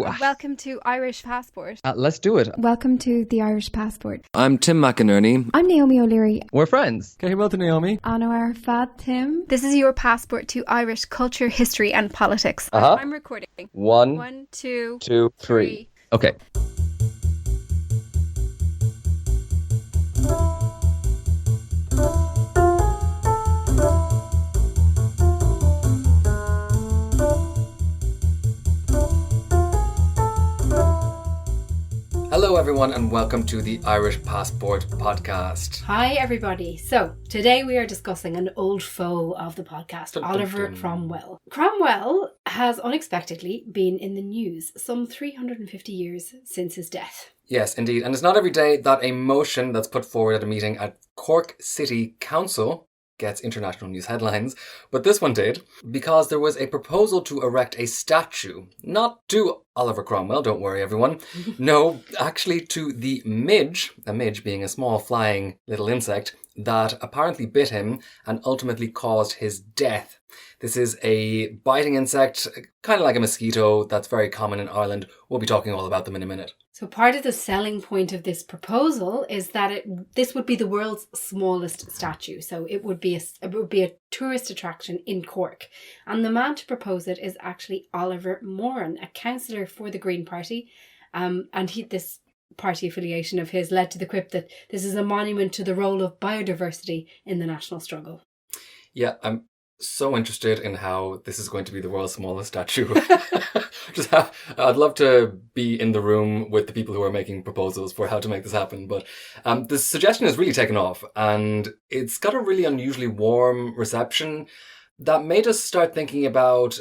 Welcome to Irish Passport. Let's do it. Welcome to the Irish Passport. I'm Tim McInerney. I'm Naomi O'Leary. We're friends. Cahimel to Naomi. Anwar Fad Tim. This is your passport to Irish culture, history and politics. I'm recording. One, two, three. Okay. Hello everyone and welcome to the Irish Passport podcast. Hi everybody. So today we are discussing an old foe of the podcast, Oliver Cromwell. Cromwell has unexpectedly been in the news some 350 years since his death. Yes, indeed. And it's not every day that a motion that's put forward at a meeting at Cork City Council gets international news headlines, but this one did because there was a proposal to erect a statue, not to Oliver Cromwell, don't worry everyone, no, actually to the midge, a midge being a small flying little insect that apparently bit him and ultimately caused his death. This is a biting insect, kind of like a mosquito, that's very common in Ireland. We'll be talking all about them in a minute. So part of the selling point of this proposal is that this would be the world's smallest statue. So it would be a tourist attraction in Cork. And the man to propose it is actually Oliver Moran, a councillor for the Green Party. And this party affiliation of his led to the quip that this is a monument to the role of biodiversity in the national struggle. Yeah, I'm so interested in how this is going to be the world's smallest statue. I'd love to be in the room with the people who are making proposals for how to make this happen. But this suggestion has really taken off and it's got a really unusually warm reception that made us start thinking about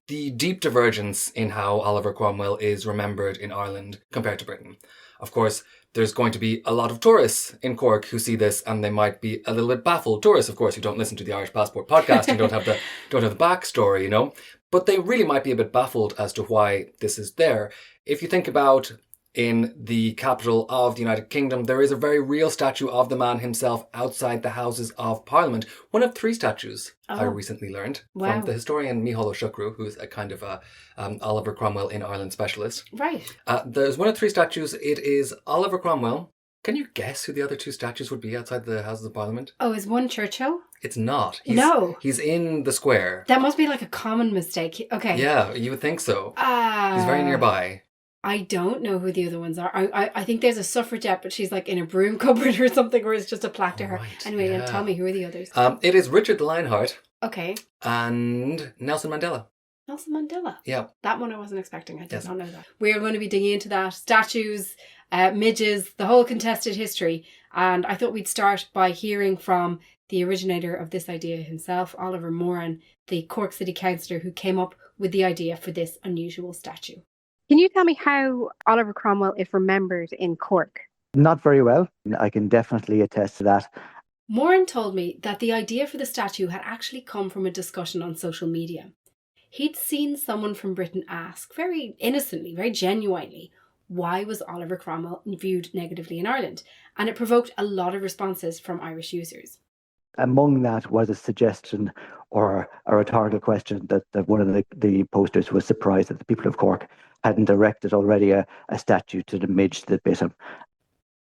the deep divergence in how Oliver Cromwell is remembered in Ireland compared to Britain. Of course, there's going to be a lot of tourists in Cork who see this and they might be a little bit baffled. Tourists, of course, who don't listen to the Irish Passport podcast and don't have the backstory, you know. But they really might be a bit baffled as to why this is there. If you think about in the capital of the United Kingdom, there is a very real statue of the man himself outside the Houses of Parliament. One of 3 statues, I recently learned, from the historian Micheál O'Shucrú, who's a kind of a Oliver Cromwell in Ireland specialist. Right. There's one of 3 statues. It is Oliver Cromwell. Can you guess who the other 2 statues would be outside the Houses of Parliament? Oh, is one Churchill? It's not. He's in the square. That must be like a common mistake. Okay. Yeah, you would think so. He's very nearby. I don't know who the other ones are. I think there's a suffragette, but she's like in a broom cupboard or something, or it's just a plaque to her. Right, Anyway, yeah. Tell me, who are the others? It is Richard Lionheart. Okay. And Nelson Mandela. Nelson Mandela. Yeah. That one I wasn't expecting. I did not know that. We are going to be digging into that. Statues, midges, the whole contested history. And I thought we'd start by hearing from the originator of this idea himself, Oliver Moran, the Cork City Councillor who came up with the idea for this unusual statue. Can you tell me how Oliver Cromwell is remembered in Cork? Not very well. I can definitely attest to that. Moran told me that the idea for the statue had actually come from a discussion on social media. He'd seen someone from Britain ask, very innocently, very genuinely, why was Oliver Cromwell viewed negatively in Ireland? And it provoked a lot of responses from Irish users. Among that was a suggestion or a rhetorical question that one of the posters was surprised that the people of Cork hadn't erected already a statue to the midge that bit him.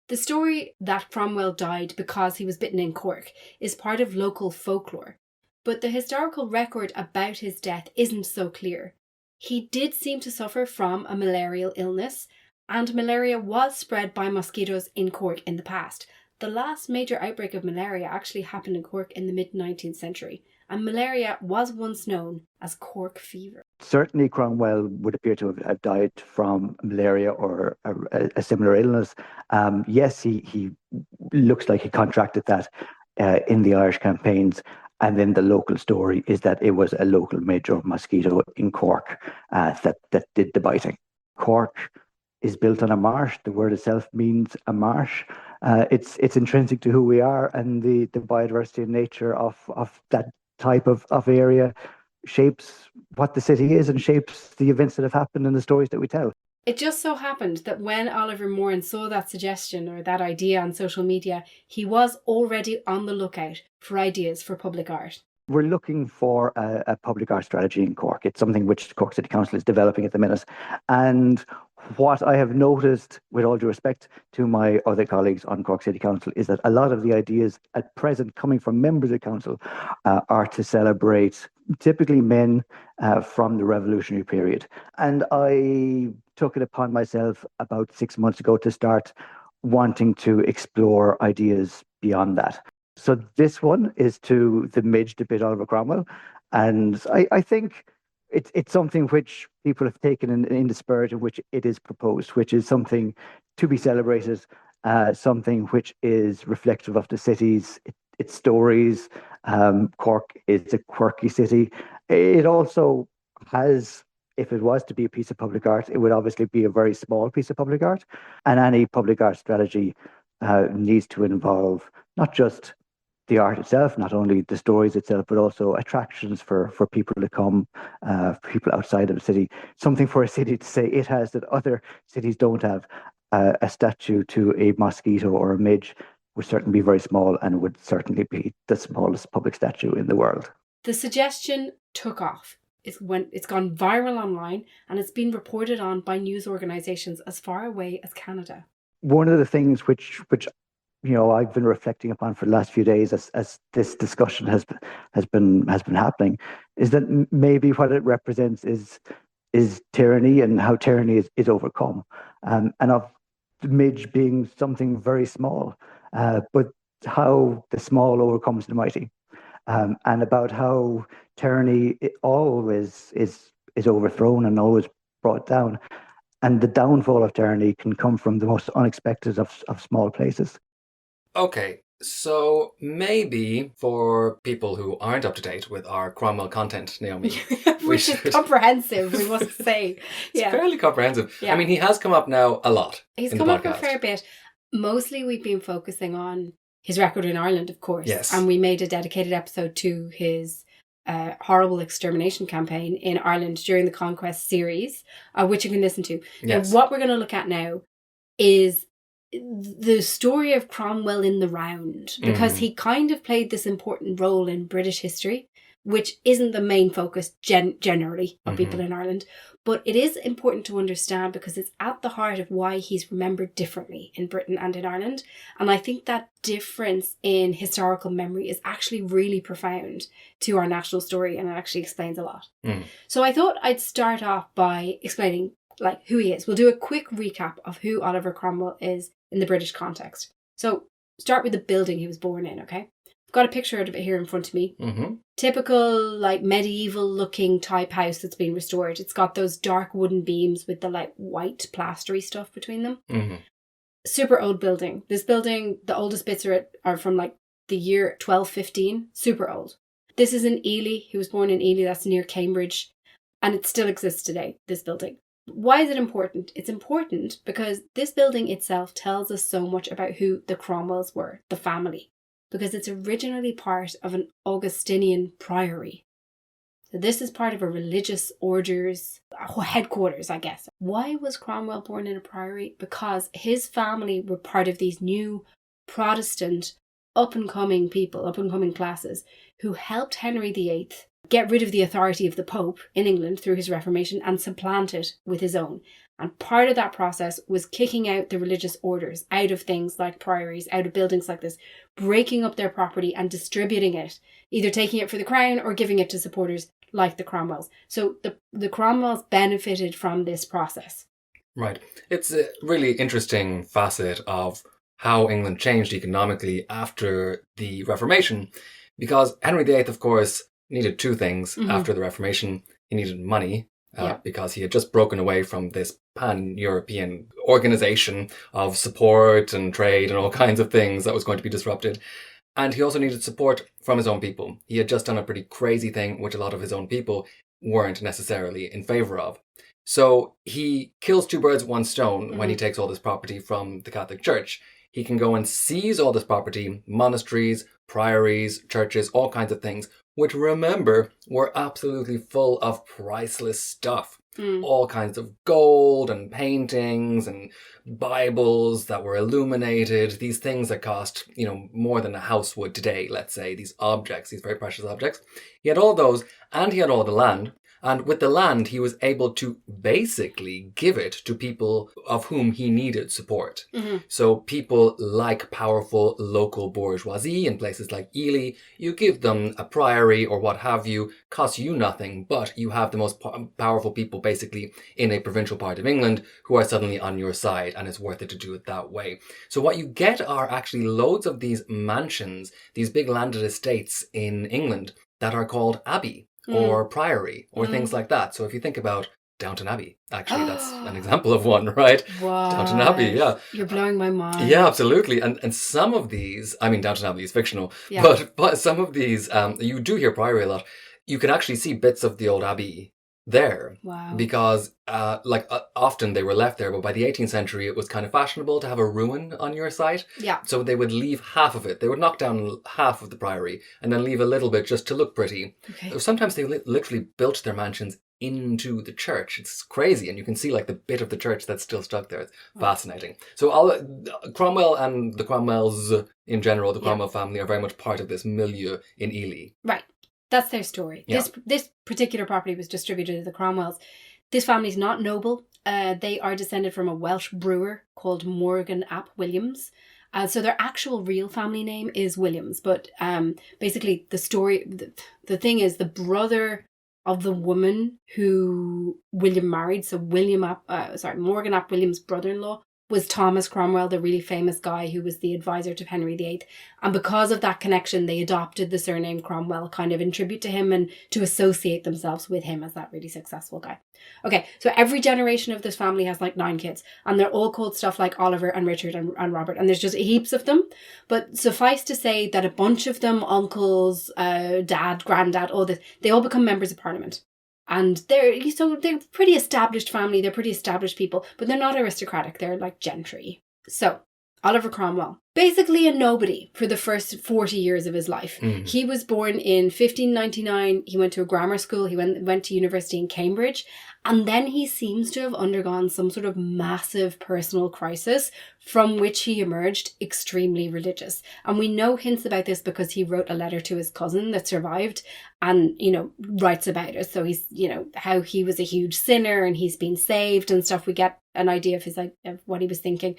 The story that Cromwell died because he was bitten in Cork is part of local folklore, but the historical record about his death isn't so clear. He did seem to suffer from a malarial illness, and malaria was spread by mosquitoes in Cork in the past. The last major outbreak of malaria actually happened in Cork in the mid-19th century, and malaria was once known as Cork fever. Certainly Cromwell would appear to have died from malaria or a similar illness. Yes, he looks like he contracted that in the Irish campaigns. And then the local story is that it was a local midge or mosquito in Cork that did the biting. Cork is built on a marsh. The word itself means a marsh. It's intrinsic to who we are, and the biodiversity and nature of that type of area shapes what the city is and shapes the events that have happened and the stories that we tell. It just so happened that when Oliver Moran saw that suggestion or that idea on social media, he was already on the lookout for ideas for public art. We're looking for a public art strategy in Cork. It's something which Cork City Council is developing at the minute. And what I have noticed, with all due respect to my other colleagues on Cork City Council, is that a lot of the ideas at present coming from members of council are to celebrate typically men from the revolutionary period. And I took it upon myself about 6 months ago to start wanting to explore ideas beyond that. So this one is to the Midge depict Oliver Cromwell. And I think it's something which people have taken in the spirit in which it is proposed, which is something to be celebrated, something which is reflective of the city's its stories. Cork is a quirky city. It also has, if it was to be a piece of public art, it would obviously be a very small piece of public art. And any public art strategy needs to involve not just the art itself, not only the stories itself, but also attractions for people to come, people outside of the city. Something for a city to say it has that other cities don't have. A statue to a mosquito or a midge would certainly be very small and would certainly be the smallest public statue in the world. The suggestion took off. It's gone viral online, and it's been reported on by news organisations as far away as Canada. One of the things which I've been reflecting upon for the last few days as this discussion has been happening is that maybe what it represents is tyranny and how tyranny is overcome, and of the midge being something very small, but how the small overcomes the mighty, and about how tyranny always is overthrown and always brought down, and the downfall of tyranny can come from the most unexpected of small places. Okay, so maybe for people who aren't up to date with our Cromwell content, Naomi, which is comprehensive, we must say. It's fairly comprehensive. Yeah. I mean, he has come up now a lot. He's come up a fair bit. Mostly we've been focusing on his record in Ireland, of course. Yes. And we made a dedicated episode to his horrible extermination campaign in Ireland during the Conquest series, which you can listen to. Yes. Now, what we're going to look at now is the story of Cromwell in the round, because he kind of played this important role in British history, which isn't the main focus generally of people in Ireland, but it is important to understand because it's at the heart of why he's remembered differently in Britain and in Ireland. And I think that difference in historical memory is actually really profound to our national story, and it actually explains a lot. So I thought I'd start off by explaining who he is. We'll do a quick recap of who Oliver Cromwell is in the British context. So start with the building he was born in, okay? I've got a picture of it here in front of me. Typical medieval looking type house that's been restored. It's got those dark wooden beams with the white plastery stuff between them. Super old building. This building, the oldest bits are from the year 1215. Super old. This is in Ely. He was born in Ely. That's near Cambridge. And it still exists today, this building. Why is it important? It's important because this building itself tells us so much about who the Cromwells were, the family, because it's originally part of an Augustinian priory. So this is part of a religious order's headquarters, I guess. Why was Cromwell born in a priory? Because his family were part of these new Protestant up-and-coming people, up-and-coming classes, who helped Henry VIII get rid of the authority of the Pope in England through his Reformation and supplant it with his own. And part of that process was kicking out the religious orders out of things like priories, out of buildings like this, breaking up their property and distributing it, either taking it for the crown or giving it to supporters like the Cromwells. So the Cromwells benefited from this process. Right. It's a really interesting facet of how England changed economically after the Reformation, because Henry VIII, of course, needed two things after the Reformation. He needed money because he had just broken away from this pan-European organization of support and trade and all kinds of things that was going to be disrupted. And he also needed support from his own people. He had just done a pretty crazy thing, which a lot of his own people weren't necessarily in favor of. So he kills two birds with one stone when he takes all this property from the Catholic Church. He can go and seize all this property, monasteries, priories, churches, all kinds of things, which, remember, were absolutely full of priceless stuff. All kinds of gold and paintings and Bibles that were illuminated, these things that cost, more than a house would today, let's say, these objects, these very precious objects. He had all those, and he had all the land. And with the land, he was able to basically give it to people of whom he needed support. So people like powerful local bourgeoisie in places like Ely, you give them a priory or what have you, costs you nothing, but you have the most powerful people basically in a provincial part of England who are suddenly on your side, and it's worth it to do it that way. So what you get are actually loads of these mansions, these big landed estates in England that are called abbey or priory or things like that. So if you think about Downton Abbey, actually that's an example of one, right? Wow. Downton Abbey, yeah. You're blowing my mind. Yeah, absolutely. And some of these, Downton Abbey is fictional, but some of these, you do hear priory a lot. You can actually see bits of the old abbey there. Wow. Because often they were left there, but by the 18th century it was kind of fashionable to have a ruin on your site. Yeah. So they would leave half of it. They would knock down half of the priory and then leave a little bit just to look pretty. Okay. Sometimes they literally built their mansions into the church. It's crazy, and you can see like the bit of the church that's still stuck there. It's fascinating. So Cromwell and the Cromwells in general, the Cromwell family, are very much part of this milieu in Ely. Right. That's their story. Yeah. This particular property was distributed to the Cromwells. This family's not noble. They are descended from a Welsh brewer called Morgan ap Williams. So their actual real family name is Williams. But basically the story, the thing is, the brother of the woman who William married, so Morgan ap Williams' brother-in-law, was Thomas Cromwell, the really famous guy who was the advisor to Henry VIII. And because of that connection, they adopted the surname Cromwell kind of in tribute to him and to associate themselves with him as that really successful guy. Okay, so every generation of this family has like 9 kids, and they're all called stuff like Oliver and Richard and Robert, and there's just heaps of them. But suffice to say that a bunch of them, uncles, dad, granddad, all this, they all become members of Parliament. And they're pretty established family, they're pretty established people, but they're not aristocratic, they're like gentry. So, Oliver Cromwell, basically a nobody for the first 40 years of his life. He was born in 1599, he went to a grammar school, he went to university in Cambridge, and then he seems to have undergone some sort of massive personal crisis from which he emerged extremely religious. And we know hints about this because he wrote a letter to his cousin that survived and, writes about it. So he's, how he was a huge sinner and he's been saved and stuff. We get an idea of what he was thinking.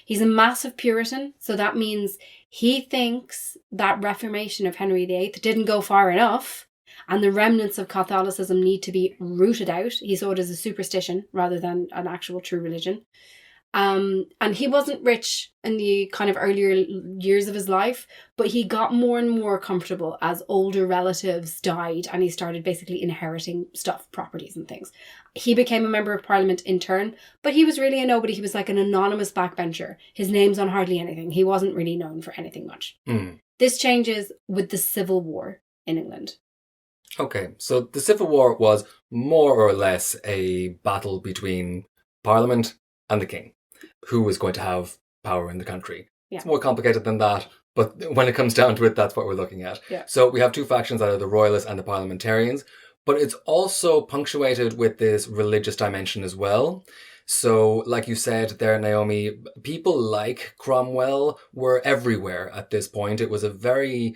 He's a massive Puritan. So that means he thinks that Reformation of Henry VIII didn't go far enough, and the remnants of Catholicism need to be rooted out. He saw it as a superstition rather than an actual true religion. And he wasn't rich in the kind of earlier years of his life, but he got more and more comfortable as older relatives died and he started basically inheriting stuff, properties and things. He became a member of Parliament in turn, but he was really a nobody. He was like an anonymous backbencher. His name's on hardly anything. He wasn't really known for anything much. This changes with the Civil War in England. Okay, so the Civil War was more or less a battle between Parliament and the King, who was going to have power in the country. Yeah. It's more complicated than that, but when it comes down to it, that's what we're looking at. Yeah. So we have two factions that are the Royalists and the Parliamentarians, but it's also punctuated with this religious dimension as well. So, like you said there, Naomi, people like Cromwell were everywhere at this point. It was a very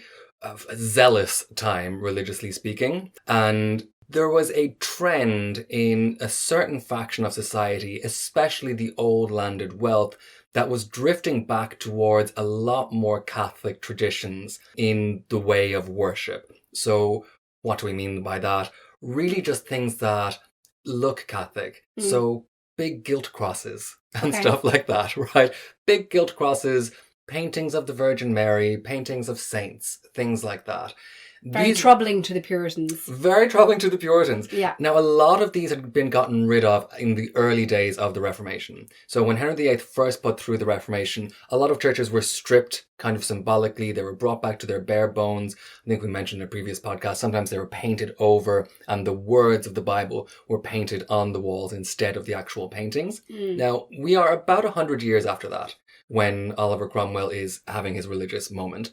zealous time, religiously speaking, and there was a trend in a certain faction of society, especially the old landed wealth, that was drifting back towards a lot more Catholic traditions in the way of worship. So what do we mean by that? Really just things that look Catholic. So big gilt crosses and stuff like that, right? Big gilt crosses, paintings of the Virgin Mary, paintings of saints, things like that. Very troubling to the Puritans. Very troubling to the Puritans. Yeah. Now, a lot of these had been gotten rid of in the early days of the Reformation. So when Henry VIII first put through the Reformation, a lot of churches were stripped kind of symbolically. They were brought back to their bare bones. I think we mentioned in a previous podcast, sometimes they were painted over and the words of the Bible were painted on the walls instead of the actual paintings. Now, we are about 100 years after that when Oliver Cromwell is having his religious moment.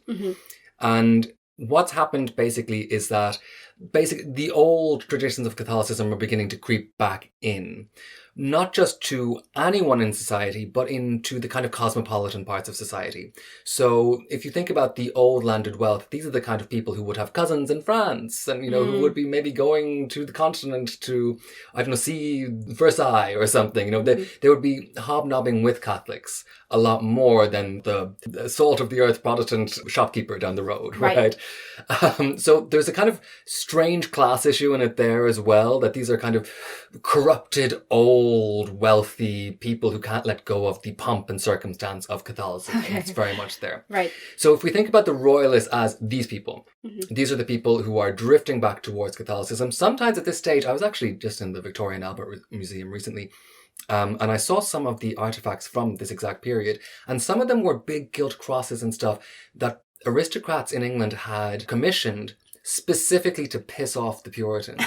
And what's happened basically is that the old traditions of Catholicism are beginning to creep back in. Not just to anyone in society, but into the kind of cosmopolitan parts of society. So if you think about the old landed wealth, these are the kind of people who would have cousins in France and, who would be maybe going to the continent to, see Versailles or something. They would be hobnobbing with Catholics a lot more than the salt of the earth Protestant shopkeeper down the road, right? So there's a kind of strange class issue in it there as well, that these are kind of corrupted, old, wealthy people who can't let go of the pomp and circumstance of Catholicism. Okay. It's very much there. Right. So if we think about the royalists as these people, these are the people who are drifting back towards Catholicism. Sometimes at this stage, I was actually just in the Victoria and Albert Museum recently, and I saw some of the artifacts from this exact period, and some of them were big gilt crosses and stuff that aristocrats in England had commissioned specifically to piss off the Puritans.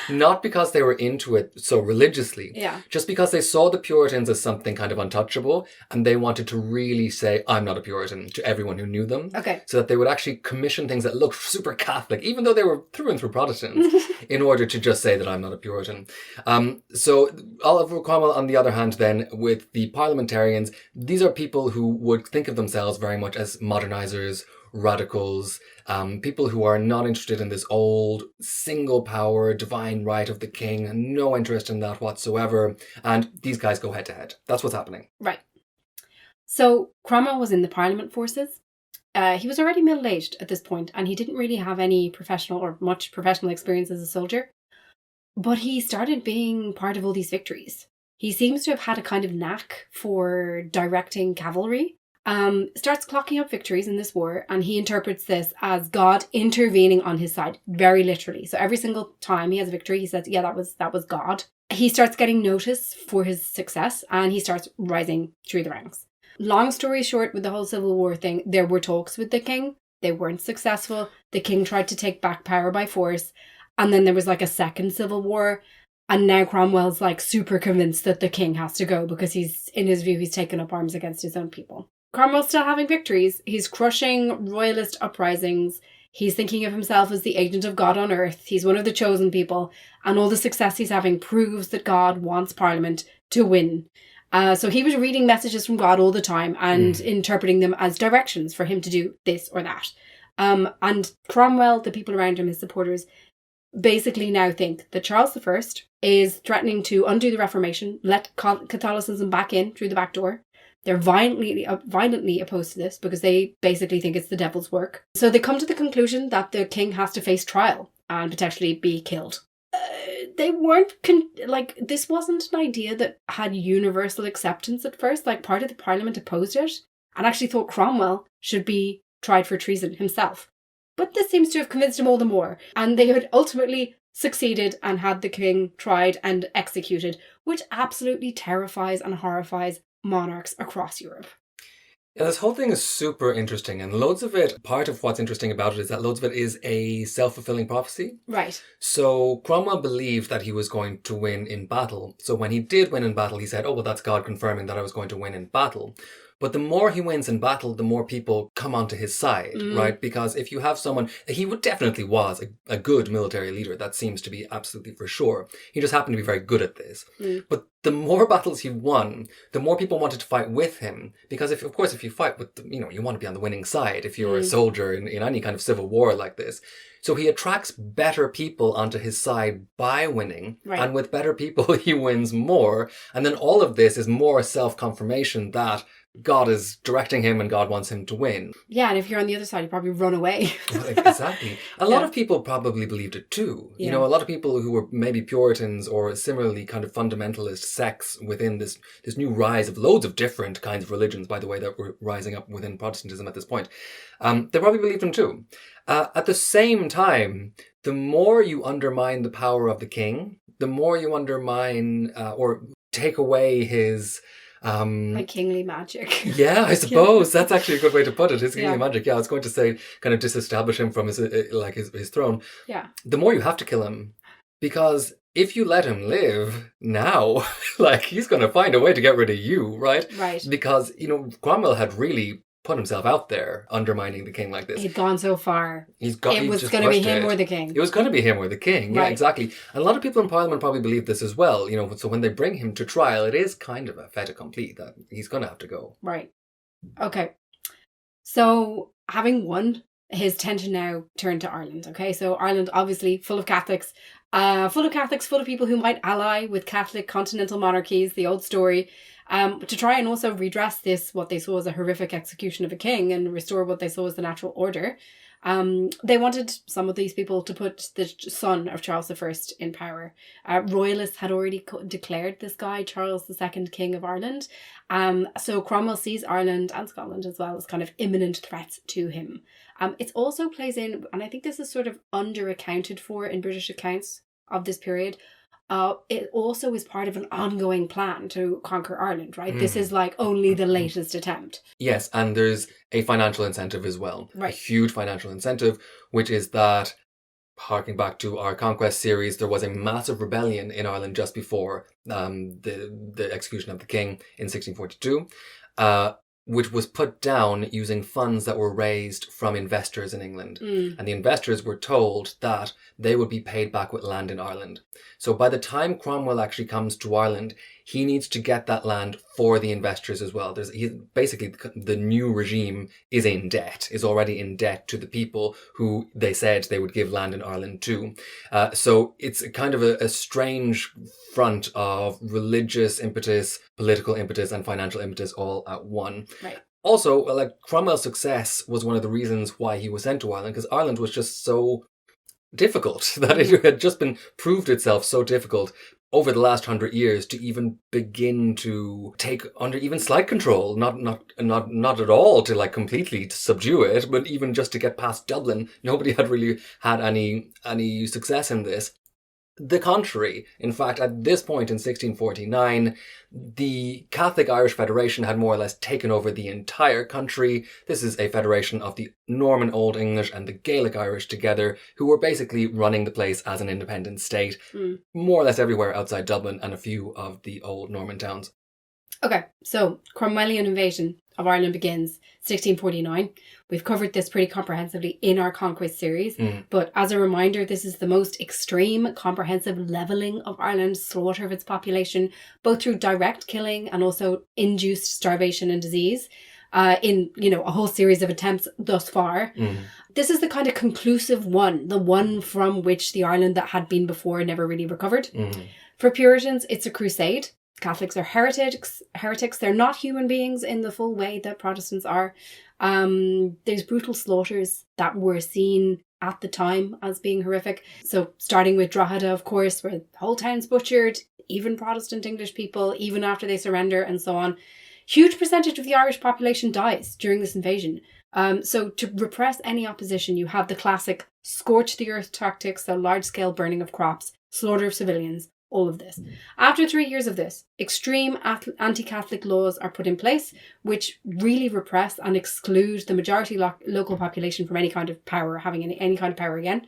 Not because they were into it so religiously, just because they saw the Puritans as something kind of untouchable, and they wanted to really say, I'm not a Puritan, to everyone who knew them. Okay. So that they would actually commission things that looked super Catholic, even though they were through and through Protestants, in order to just say that I'm not a Puritan. So Oliver Cromwell, on the other hand, then, with the parliamentarians, these are people who would think of themselves very much as modernizers, radicals, people who are not interested in this old single power divine right of the king, no interest in that whatsoever, and these guys go head to head. That's what's happening. Right. So Cromwell was in the Parliament forces. He was already middle-aged at this point, and he didn't really have any much professional experience as a soldier, but he started being part of all these victories. He seems to have had a kind of knack for directing cavalry. Starts clocking up victories in this war, and he interprets this as God intervening on his side, very literally. So every single time he has a victory, he says, yeah, that was God. He starts getting notice for his success, and he starts rising through the ranks. Long story short, with the whole Civil War thing, there were talks with the king. They weren't successful. The king tried to take back power by force, and then there was like a second civil war. And now Cromwell's like super convinced that the king has to go because in his view, he's taken up arms against his own people. Cromwell's still having victories. He's crushing royalist uprisings. He's thinking of himself as the agent of God on earth. He's one of the chosen people. And all the success he's having proves that God wants Parliament to win. So he was reading messages from God all the time and interpreting them as directions for him to do this or that. And Cromwell, the people around him, his supporters, basically now think that Charles I is threatening to undo the Reformation, let Catholicism back in through the back door. They're violently opposed to this because they basically think it's the devil's work. So they come to the conclusion that the king has to face trial and potentially be killed. They weren't, this wasn't an idea that had universal acceptance at first. Like, part of the parliament opposed it and actually thought Cromwell should be tried for treason himself. But this seems to have convinced him all the more. And they had ultimately succeeded and had the king tried and executed, which absolutely terrifies and horrifies monarchs across Europe. Yeah, this whole thing is super interesting, and loads of it, part of what's interesting about it is that loads of it is a self-fulfilling prophecy. Right. So Cromwell believed that he was going to win in battle. So when he did win in battle, he said, oh, well, that's God confirming that I was going to win in battle. But the more he wins in battle, the more people come onto his side, right? Because if you have someone, he definitely was a good military leader. That seems to be absolutely for sure. He just happened to be very good at this. But the more battles he won, the more people wanted to fight with him. Because if you fight with, you want to be on the winning side if you're a soldier in any kind of civil war like this. So he attracts better people onto his side by winning. Right. And with better people, he wins more. And then all of this is more self-confirmation that God is directing him and God wants him to win. Yeah, and if you're on the other side, you probably run away. Exactly. A lot of people probably believed it too. Yeah. A lot of people who were maybe Puritans or similarly kind of fundamentalist sects within this new rise of loads of different kinds of religions, by the way, that were rising up within Protestantism at this point. They probably believed him too. At the same time, the more you undermine the power of the king, the more you undermine or take away his... like kingly magic. Yeah, I suppose that's actually a good way to put it. His kingly magic. Yeah, I was going to say kind of disestablish him from his throne. Yeah. The more you have to kill him, because if you let him live now, he's going to find a way to get rid of you, right? Right. Because Cromwell had really put himself out there undermining the king like this. He'd gone so far. It was going to be him or the king. It was going to be him or the king. Yeah, exactly. And a lot of people in Parliament probably believe this as well. So when they bring him to trial, it is kind of a fait accompli that he's going to have to go. Right. Okay. So having won, his attention now turned to Ireland. Okay, so Ireland obviously full of Catholics, full of people who might ally with Catholic continental monarchies, the old story, to try and also redress this, what they saw as a horrific execution of a king, and restore what they saw as the natural order. They wanted some of these people to put the son of Charles I in power. Royalists had already declared this guy Charles II, King of Ireland. So Cromwell sees Ireland and Scotland as well as kind of imminent threats to him. It also plays in, and I think this is sort of under-accounted for in British accounts of this period, it also is part of an ongoing plan to conquer Ireland, right? This is like only the latest attempt. Yes, and there's a financial incentive as well. Right. A huge financial incentive, which is that, harking back to our conquest series, there was a massive rebellion in Ireland just before the execution of the king in 1642. Which was put down using funds that were raised from investors in England. And the investors were told that they would be paid back with land in Ireland. So by the time Cromwell actually comes to Ireland, he needs to get that land for the investors as well. Basically, the new regime is already in debt to the people who they said they would give land in Ireland to. So it's kind of a strange front of religious impetus, political impetus, and financial impetus all at one. Right. Also, Cromwell's success was one of the reasons why he was sent to Ireland, because Ireland was just so difficult, that it had just been proved itself so difficult over the last 100 years to even begin to take under even slight control, not at all to completely subdue it, but even just to get past Dublin. Nobody had really had any success in this. The contrary. In fact, at this point in 1649, the Catholic Irish Federation had more or less taken over the entire country. This is a federation of the Norman Old English and the Gaelic Irish together, who were basically running the place as an independent state, more or less everywhere outside Dublin and a few of the old Norman towns. Okay, so Cromwellian invasion of Ireland begins 1649. We've covered this pretty comprehensively in our Conquest series, but as a reminder, this is the most extreme, comprehensive levelling of Ireland, slaughter of its population, both through direct killing and also induced starvation and disease, in a whole series of attempts thus far. This is the kind of conclusive one, the one from which the Ireland that had been before never really recovered. For Puritans, it's a crusade. Catholics are heretics. They're not human beings in the full way that Protestants are. There's brutal slaughters that were seen at the time as being horrific. So starting with Drogheda, of course, where the whole town's butchered, even Protestant English people, even after they surrender and so on. Huge percentage of the Irish population dies during this invasion. So to repress any opposition, you have the classic scorch the earth tactics, so large-scale burning of crops, slaughter of civilians, all of this. After 3 years of this, extreme anti-Catholic laws are put in place, which really repress and exclude the majority local population from any kind of power, having any kind of power again.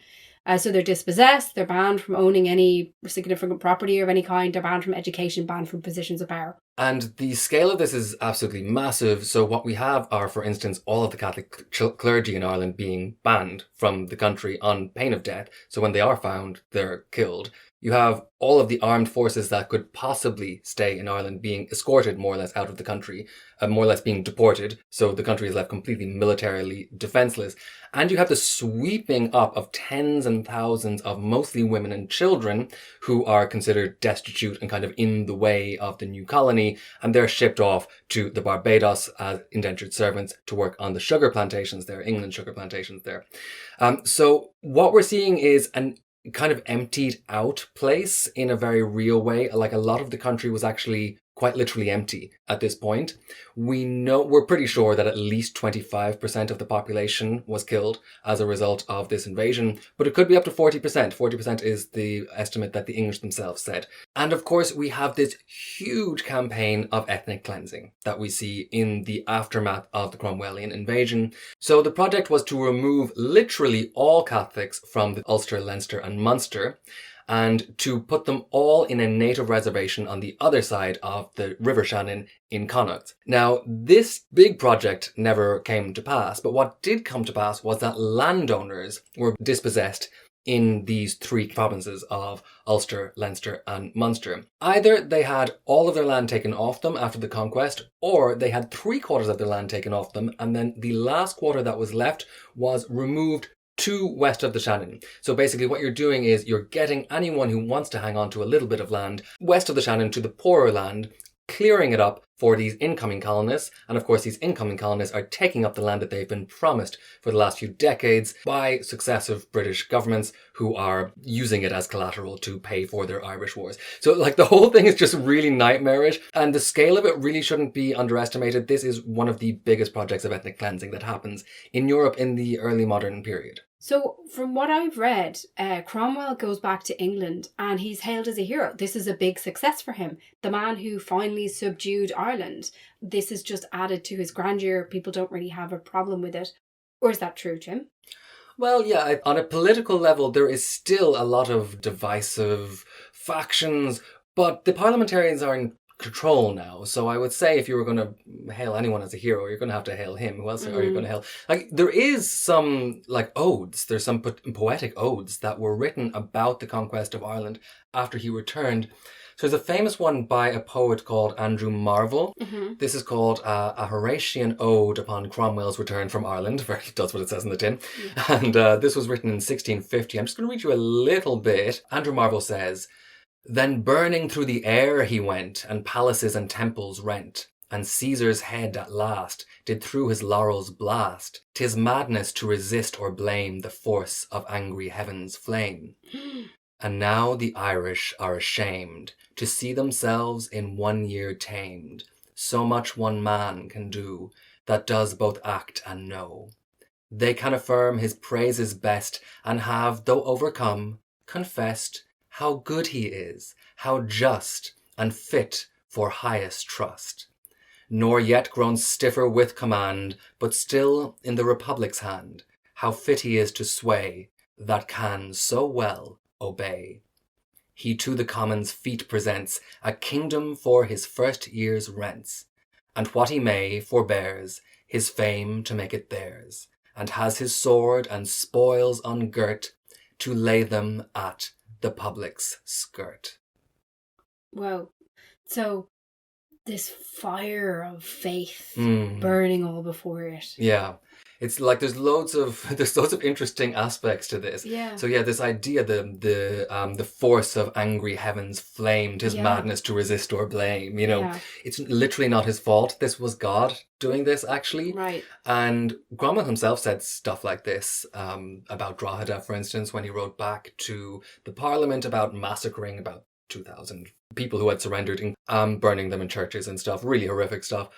So they're dispossessed, they're banned from owning any significant property of any kind, they're banned from education, banned from positions of power. And the scale of this is absolutely massive. So what we have are, for instance, all of the Catholic clergy in Ireland being banned from the country on pain of death. So when they are found, they're killed. You have all of the armed forces that could possibly stay in Ireland being escorted more or less out of the country, more or less being deported. So the country is left completely militarily defenseless. And you have the sweeping up of tens and thousands of mostly women and children who are considered destitute and kind of in the way of the new colony. And they're shipped off to the Barbados as indentured servants to work on the sugar plantations there, England sugar plantations there. So what we're seeing is an kind of emptied out place in a very real way. Like a lot of the country was actually quite literally empty at this point. We're pretty sure that at least 25% of the population was killed as a result of this invasion, but it could be up to 40%. 40% is the estimate that the English themselves said. And of course, we have this huge campaign of ethnic cleansing that we see in the aftermath of the Cromwellian invasion. So the project was to remove literally all Catholics from the Ulster, Leinster and Munster. and to put them all in a native reservation on the other side of the River Shannon in Connacht. Now, this big project never came to pass, but what did come to pass was that landowners were dispossessed in these three provinces of Ulster, Leinster and Munster. Either they had all of their land taken off them after the conquest, or they had 3/4 of their land taken off them, and then the last quarter that was left was removed to west of the Shannon. So basically what you're doing is you're getting anyone who wants to hang on to a little bit of land west of the Shannon to the poorer land, clearing it up for these incoming colonists. And of course, these incoming colonists are taking up the land that they've been promised for the last few decades by successive British governments who are using it as collateral to pay for their Irish wars. So like the whole thing is just really nightmarish, and the scale of it really shouldn't be underestimated. This is one of the biggest projects of ethnic cleansing that happens in Europe in the early modern period. So from what I've read, Cromwell goes back to England and he's hailed as a hero. This is a big success for him. The man who finally subdued Ireland. This is just added to his grandeur. People don't really have a problem with it. Or is that true, Tim? Well, yeah, on a political level, there is still a lot of divisive factions, but the parliamentarians are in control now. So I would say if you were going to hail anyone as a hero, you're going to have to hail him. Who else are you going to hail? Like, there is some, like, odes. There's some poetic odes that were written about the conquest of Ireland after he returned. So there's a famous one by a poet called Andrew Marvell. This is called a Horatian ode upon Cromwell's return from Ireland. That's what it says in the tin. And this was written in 1650. I'm just going to read you a little bit. Andrew Marvell says, "Then burning through the air he went, and palaces and temples rent, and Caesar's head at last did through his laurels blast. 'Tis madness to resist or blame the force of angry heaven's flame. And now the Irish are ashamed to see themselves in 1 year tamed. So much one man can do, that does both act and know. They can affirm his praises best, and have, though overcome, confessed how good he is, how just, and fit for highest trust. Nor yet grown stiffer with command, but still in the Republic's hand, how fit he is to sway, that can so well obey. He to the Commons' feet presents a kingdom for his first year's rents, and what he may forbears his fame to make it theirs, and has his sword and spoils ungirt to lay them at the public's skirt." Wow. So this fire of faith burning all before it. Yeah. It's like there's loads of interesting aspects to this. Yeah. So yeah, this idea, the force of angry heavens flamed his madness to resist or blame. You know, it's literally not his fault. This was God doing this, actually. Right. And Cromwell himself said stuff like this about Drogheda, for instance, when he wrote back to the Parliament about massacring about 2,000 people who had surrendered and burning them in churches and stuff. Really horrific stuff.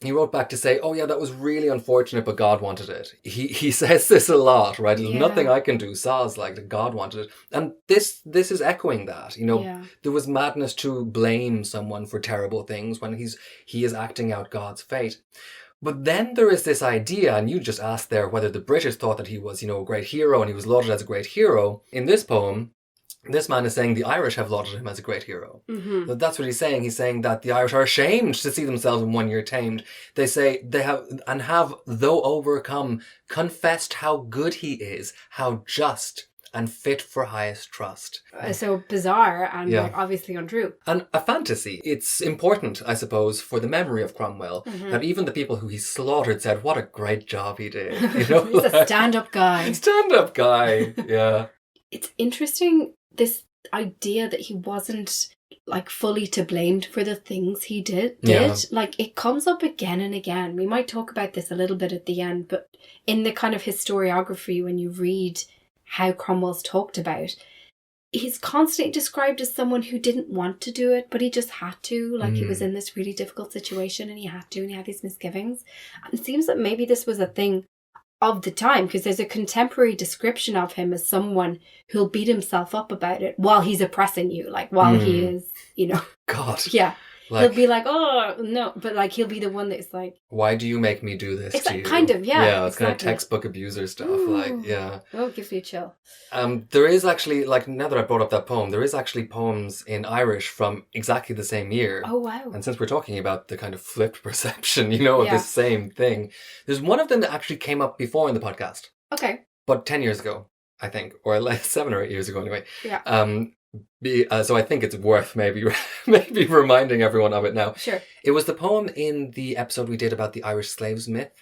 He wrote back to say, "Oh yeah, that was really unfortunate, but God wanted it." He says this a lot, right? There's nothing I can do. Sa's like that God wanted it, and this is echoing that. You know, there was madness to blame someone for terrible things when he is acting out God's fate. But then there is this idea, and you just asked there whether the British thought that he was, you know, a great hero, and he was lauded as a great hero. In this poem, this man is saying the Irish have lauded him as a great hero. That's what he's saying. He's saying that the Irish are ashamed to see themselves in 1 year tamed. They say they have, though overcome, confessed how good he is, how just and fit for highest trust. So bizarre and like, obviously untrue. And a fantasy. It's important, I suppose, for the memory of Cromwell that even the people who he slaughtered said, what a great job he did. You know, he's a stand-up guy. Stand-up guy, yeah. It's interesting, this idea that he wasn't like fully to blamed for the things he did. Like, it comes up again and again. We might talk about this a little bit at the end, but in the kind of historiography, when you read how Cromwell's talked about, he's constantly described as someone who didn't want to do it, but he just had to. Like, he was in this really difficult situation and he had to, and he had these misgivings. And it seems that maybe this was a thing of the time, because there's a contemporary description of him as someone who'll beat himself up about it while he's oppressing you, like while he is, you know. God. Yeah. Like, he'll be like, oh, no. But like, he'll be the one that's like... why do you make me do this to you? Kind of, yeah. Yeah, it's kind of textbook abuser stuff. Ooh. Like, yeah. Oh, it gives me a chill. There is actually, like, now that I brought up that poem, there is actually poems in Irish from exactly the same year. Oh, wow. And since we're talking about the kind of flipped perception, you know, of the same thing, there's one of them that actually came up before in the podcast. Okay. But 10 years ago, I think, or like 7 or 8 years ago anyway. Yeah. So I think it's worth maybe reminding everyone of it now. Sure. It was the poem in the episode we did about the Irish slaves myth.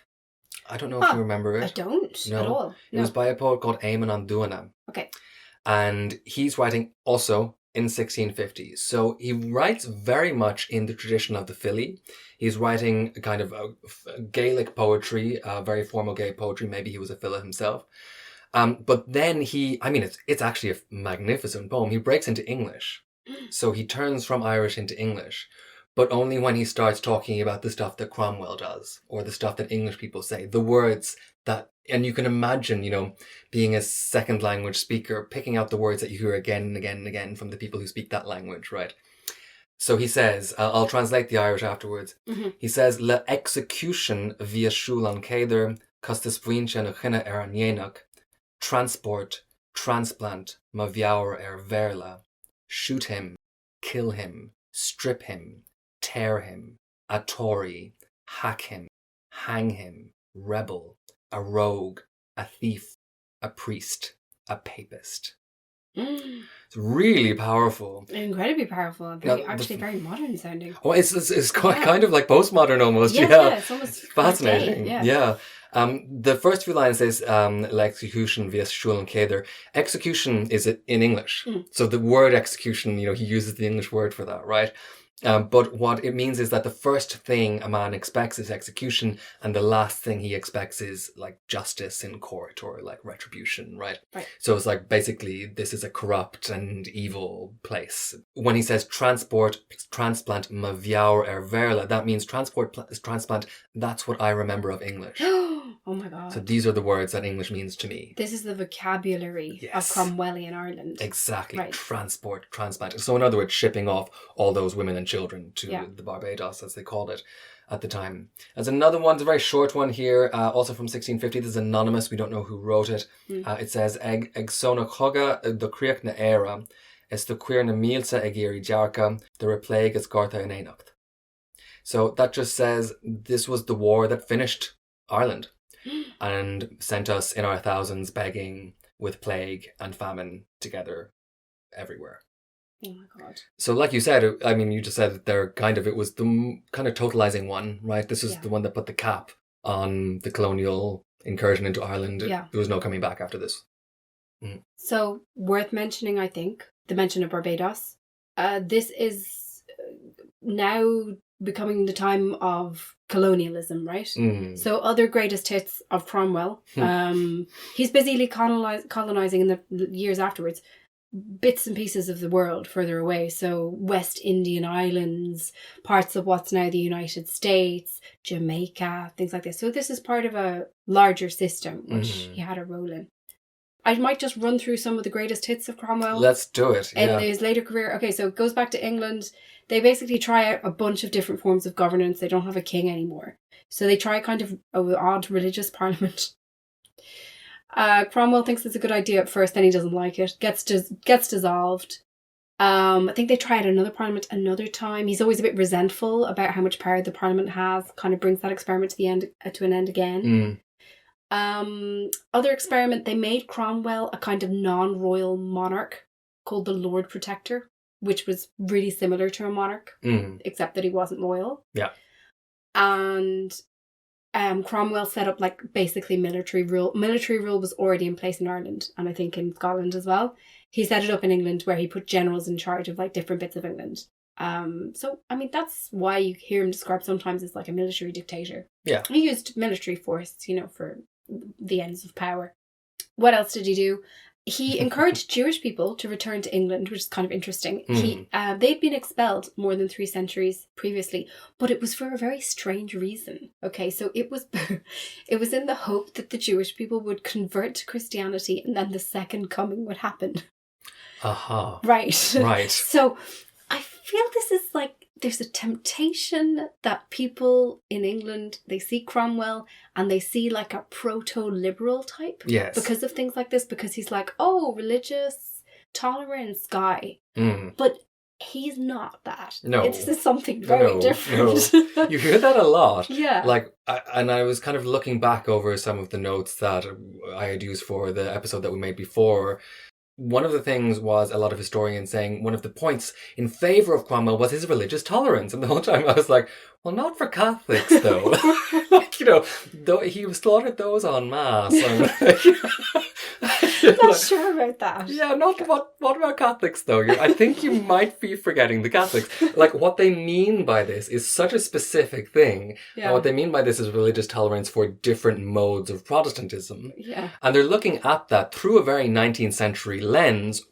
I don't know if you remember it. I don't at all. No. It was by a poet called Éamon an Dúna. Okay. And he's writing also in 1650. So he writes very much in the tradition of the Fili. He's writing a kind of a Gaelic poetry, very formal Gaelic poetry. Maybe he was a Fila himself. But then it's actually a magnificent poem. He breaks into English. So he turns from Irish into English, but only when he starts talking about the stuff that Cromwell does, or the stuff that English people say, the words that, and you can imagine, you know, being a second language speaker, picking out the words that you hear again and again and again from the people who speak that language, right? So he says, I'll translate the Irish afterwards. Mm-hmm. He says, Le execution via shulan keder, custis bhuinche na chinna an yenach, transport, transplant, ma viaur verla, shoot him, kill him, strip him, tear him, a Tory, hack him, hang him, rebel, a rogue, a thief, a priest, a papist. It's really powerful. Incredibly powerful. And very modern sounding. Oh, it's quite kind of like postmodern almost. Yeah, it's almost fascinating. Day, yeah. The first few lines says, l'execution via shulan keder. Execution is in English. So the word execution, you know, he uses the English word for that, right? But what it means is that the first thing a man expects is execution, and the last thing he expects is like justice in court or like retribution, right? So it's like basically this is a corrupt and evil place. When he says transport, transplant, ma viaur verla, that means transplant. That's what I remember of English. Oh my God. So these are the words that English means to me. This is the vocabulary of Cromwellian Ireland. Exactly. Right. Transport, transplant. So in other words, shipping off all those women and children to the Barbados, as they called it at the time. There's another one, it's a very short one here, also from 1650. This is anonymous. We don't know who wrote it. It says, Eg sona choga do criach na era, es do queer na mílsa ag iri jarka, the replag is gartha in einacht. So that just says this was the war that finished Ireland and sent us in our thousands begging with plague and famine together everywhere. Oh my God. So like you said, I mean, you just said that it was the kind of totalizing one, right? This is the one that put the cap on the colonial incursion into Ireland. There was no coming back after this. So worth mentioning, I think, the mention of Barbados. This is now becoming the time of colonialism, right? So other greatest hits of Cromwell. He's busily colonizing in the years afterwards bits and pieces of the world further away. So West Indian Islands, parts of what's now the United States, Jamaica, things like this. So this is part of a larger system, which he had a role in. I might just run through some of the greatest hits of Cromwell. Let's do it. In his later career. Okay, so it goes back to England. They basically try out a bunch of different forms of governance. They don't have a king anymore. So they try kind of an odd religious parliament. Cromwell thinks it's a good idea at first, then he doesn't like it. Gets dissolved. I think they tried another parliament another time. He's always a bit resentful about how much power the parliament has. Kind of brings that experiment to an end again. Other experiment, they made Cromwell a kind of non-royal monarch called the Lord Protector, which was really similar to a monarch, except that he wasn't royal. Yeah. And Cromwell set up like basically military rule. Military rule was already in place in Ireland, and I think in Scotland as well. He set it up in England where he put generals in charge of like different bits of England. So I mean that's why you hear him described sometimes as like a military dictator. Yeah. He used military force, for the ends of power. What else did he do? He encouraged Jewish people to return to England, which is kind of interesting. They'd been expelled more than 3 centuries previously, but it was for a very strange reason. Okay, so it was in the hope that the Jewish people would convert to Christianity and then the second coming would happen. Aha. Right. Right. So I feel this is like there's a temptation that people in England, they see Cromwell and they see like a proto-liberal type. Yes. Because of things like this, because he's like, oh, religious tolerance guy. Mm. But he's not that. No. It's something very different. No. You hear that a lot. Yeah. Like, and I was kind of looking back over some of the notes that I had used for the episode that we made before. One of the things was a lot of historians saying one of the points in favour of Cromwell was his religious tolerance. And the whole time I was like, well, not for Catholics, though. Like, you know, though he slaughtered those en masse. Not sure about that. Yeah, what about Catholics, though? I think you might be forgetting the Catholics. Like, what they mean by this is such a specific thing. Yeah. And what they mean by this is religious tolerance for different modes of Protestantism. Yeah. And they're looking at that through a very 19th century lens,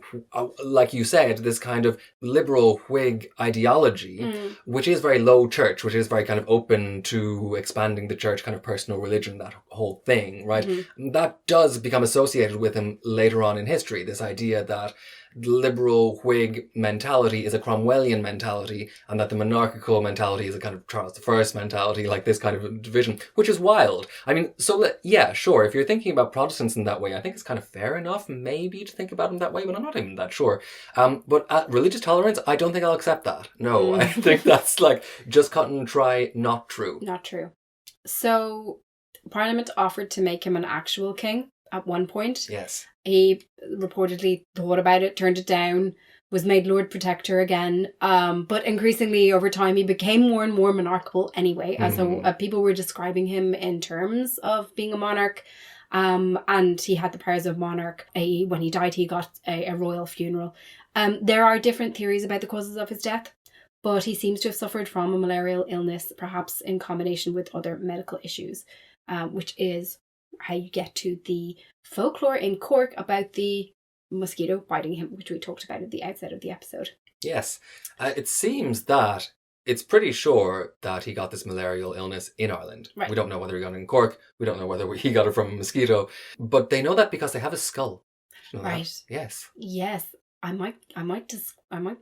like you said, this kind of liberal Whig ideology, which is very low church, which is very kind of open to expanding the church, kind of personal religion, that whole thing, right? Mm-hmm. That does become associated with him later on in history, this idea that liberal Whig mentality is a Cromwellian mentality and that the monarchical mentality is a kind of Charles I mentality, like this kind of division, which is wild. I mean, so yeah, sure, if you're thinking about Protestants in that way, I think it's kind of fair enough maybe to think about them that way, but I'm not even that sure. But religious tolerance, I don't think I'll accept that. No, I think that's like just cut and try, not true. Not true. So Parliament offered to make him an actual king at one point. Yes. He reportedly thought about it, turned it down, was made Lord Protector again. But increasingly over time, he became more and more monarchical anyway. So people were describing him in terms of being a monarch. And he had the powers of monarch. When he died, he got a royal funeral. There are different theories about the causes of his death, but he seems to have suffered from a malarial illness, perhaps in combination with other medical issues, which is how you get to the folklore in Cork about the mosquito biting him, which we talked about at the outset of the episode. Yes. It seems that it's pretty sure that he got this malarial illness in Ireland. Right. We don't know whether he got it in Cork. We don't know whether he got it from a mosquito. But they know that because they have a skull. You know Right. That? Yes. Yes. I might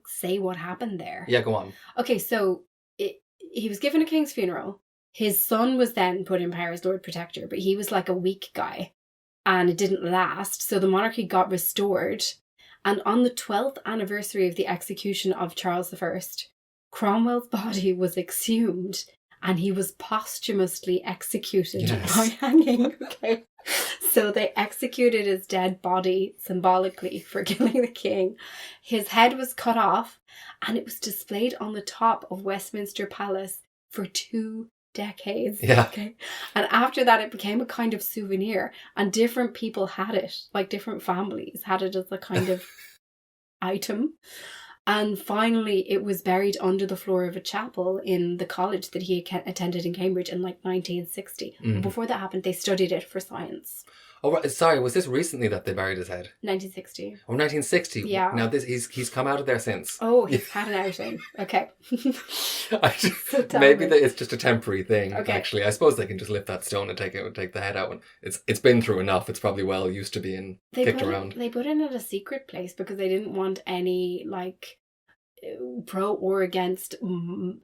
say what happened there. Yeah, go on. Okay, so he was given a king's funeral. His son was then put in power as Lord Protector, but he was like a weak guy and it didn't last. So the monarchy got restored. And on the 12th anniversary of the execution of Charles I, Cromwell's body was exhumed and he was posthumously executed by hanging. Okay. So they executed his dead body symbolically for killing the king. His head was cut off and it was displayed on the top of Westminster Palace for 2 decades. Yeah. Okay. And after that, it became a kind of souvenir and different people had it, like different families had it as a kind of item. And finally, it was buried under the floor of a chapel in the college that he attended in Cambridge in like 1960. Before that happened, they studied it for science. Oh, right. Sorry, was this recently that they buried his head? 1960. Oh, 1960? Yeah. Now, he's come out of there since. Oh, he's had an outing. Okay. Maybe it's just a temporary thing, Okay. actually. I suppose they can just lift that stone and take the head out. And it's been through enough. It's probably well used to being kicked around. They put it in a secret place because they didn't want any, like, pro or against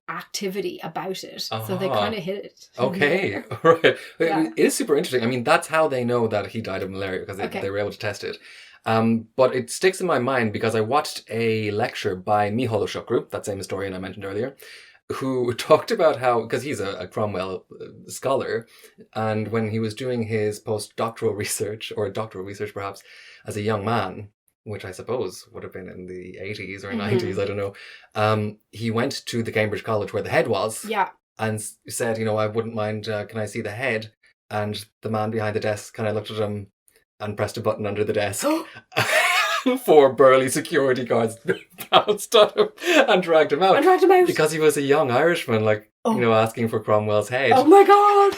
activity about it. So they kind of hid it. Okay, right. Yeah. It is super interesting. I mean, that's how they know that he died of malaria, because they were able to test it. But it sticks in my mind because I watched a lecture by Micheál Shukru, that same historian I mentioned earlier, who talked about how, because he's a Cromwell scholar, and when he was doing his postdoctoral research, or doctoral research perhaps, as a young man, which I suppose would have been in the 80s or 90s, I don't know. He went to the Cambridge College where the head was. Yeah. And said, I wouldn't mind, can I see the head? And the man behind the desk kind of looked at him and pressed a button under the desk. 4 burly security guards bounced on him and dragged him out. Because he was a young Irishman, asking for Cromwell's head. Oh my God!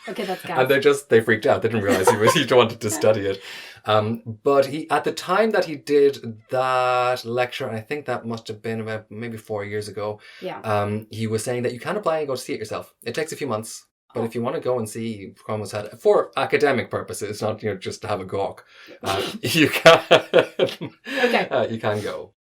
Okay, that's gas. And they freaked out. They didn't realise he wanted to study it. But he, at the time that he did that lecture, and I think that must have been about maybe 4 years ago. Yeah. He was saying that you can apply and go to see it yourself. It takes a few months. But if you want to go and see Cromwell's head for academic purposes, not just to have a gawk, you can. Okay. You can go.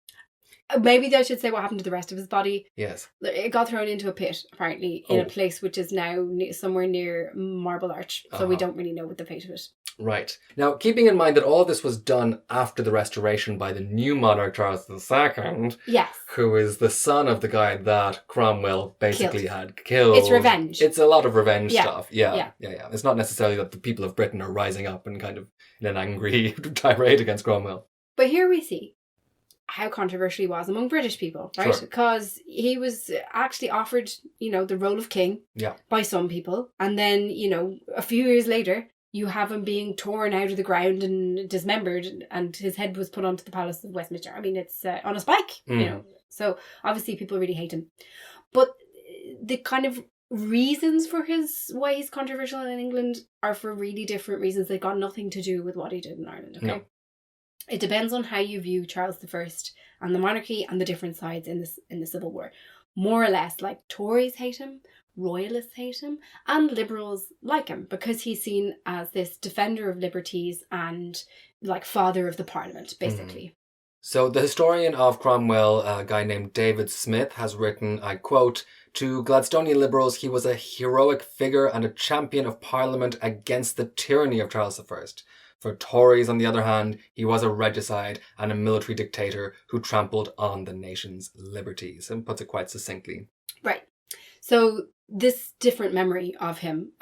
Maybe I should say what happened to the rest of his body. Yes. It got thrown into a pit, apparently, in a place which is now somewhere near Marble Arch. So we don't really know what the fate of it. Right. Now, keeping in mind that all this was done after the restoration by the new monarch, Charles II, yes, who is the son of the guy that Cromwell basically had killed. It's revenge. It's a lot of revenge stuff. Yeah. It's not necessarily that the people of Britain are rising up and kind of in an angry tirade against Cromwell. But here we see how controversial he was among British people, right? Sure. Because he was actually offered, the role of king by some people. And then, a few years later, you have him being torn out of the ground and dismembered, and his head was put onto the Palace of Westminster. I mean, it's on a spike, So obviously people really hate him. But the kind of reasons for why he's controversial in England are for really different reasons. They've got nothing to do with what he did in Ireland, okay? No. It depends on how you view Charles I and the monarchy and the different sides in the Civil War. More or less, like Tories hate him, Royalists hate him, and Liberals like him because he's seen as this defender of liberties and like father of the Parliament, basically. So the historian of Cromwell, a guy named David Smith, has written, I quote, "To Gladstonian Liberals, he was a heroic figure and a champion of Parliament against the tyranny of Charles I. For Tories, on the other hand, he was a regicide and a military dictator who trampled on the nation's liberties," and puts it quite succinctly. Right. So this different memory of him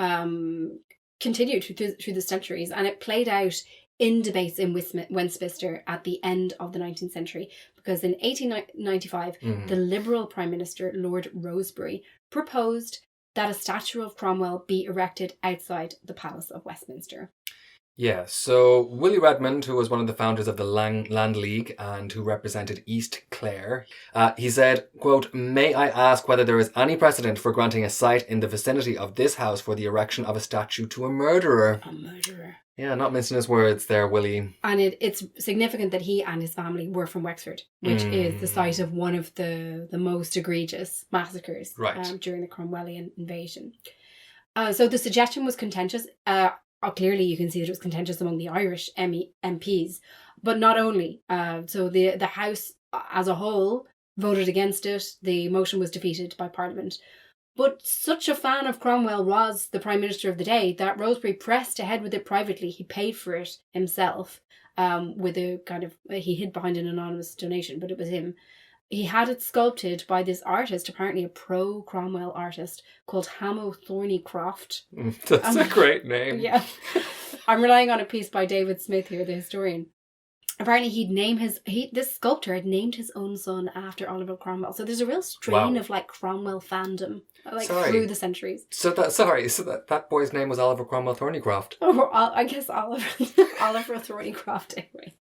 continued through the centuries, and it played out in debates in Westminster at the end of the 19th century, because in 1895, the Liberal Prime Minister, Lord Rosebery, proposed that a statue of Cromwell be erected outside the Palace of Westminster. Yeah, so Willie Redmond, who was one of the founders of the Land League and who represented East Clare, he said, quote, "May I ask whether there is any precedent for granting a site in the vicinity of this house for the erection of a statue to a murderer?" A murderer. Yeah, not mincing his words there, Willie. And it's significant that he and his family were from Wexford, which is the site of one of the most egregious massacres during the Cromwellian invasion. So the suggestion was contentious. Clearly, you can see that it was contentious among the Irish MPs, but not only. So the House as a whole voted against it. The motion was defeated by Parliament. But such a fan of Cromwell was the Prime Minister of the day that Rosebery pressed ahead with it privately. He paid for it himself with a kind of... He hid behind an anonymous donation, but it was him. He had it sculpted by this artist, apparently a pro-Cromwell artist, called Hamo Thornycroft. That's a great name. Yeah. I'm relying on a piece by David Smith here, the historian. Apparently this sculptor had named his own son after Oliver Cromwell. So there's a real strain of like Cromwell fandom, through the centuries. So that boy's name was Oliver Cromwell Thornycroft. Oh, I guess Oliver Thornycroft anyway.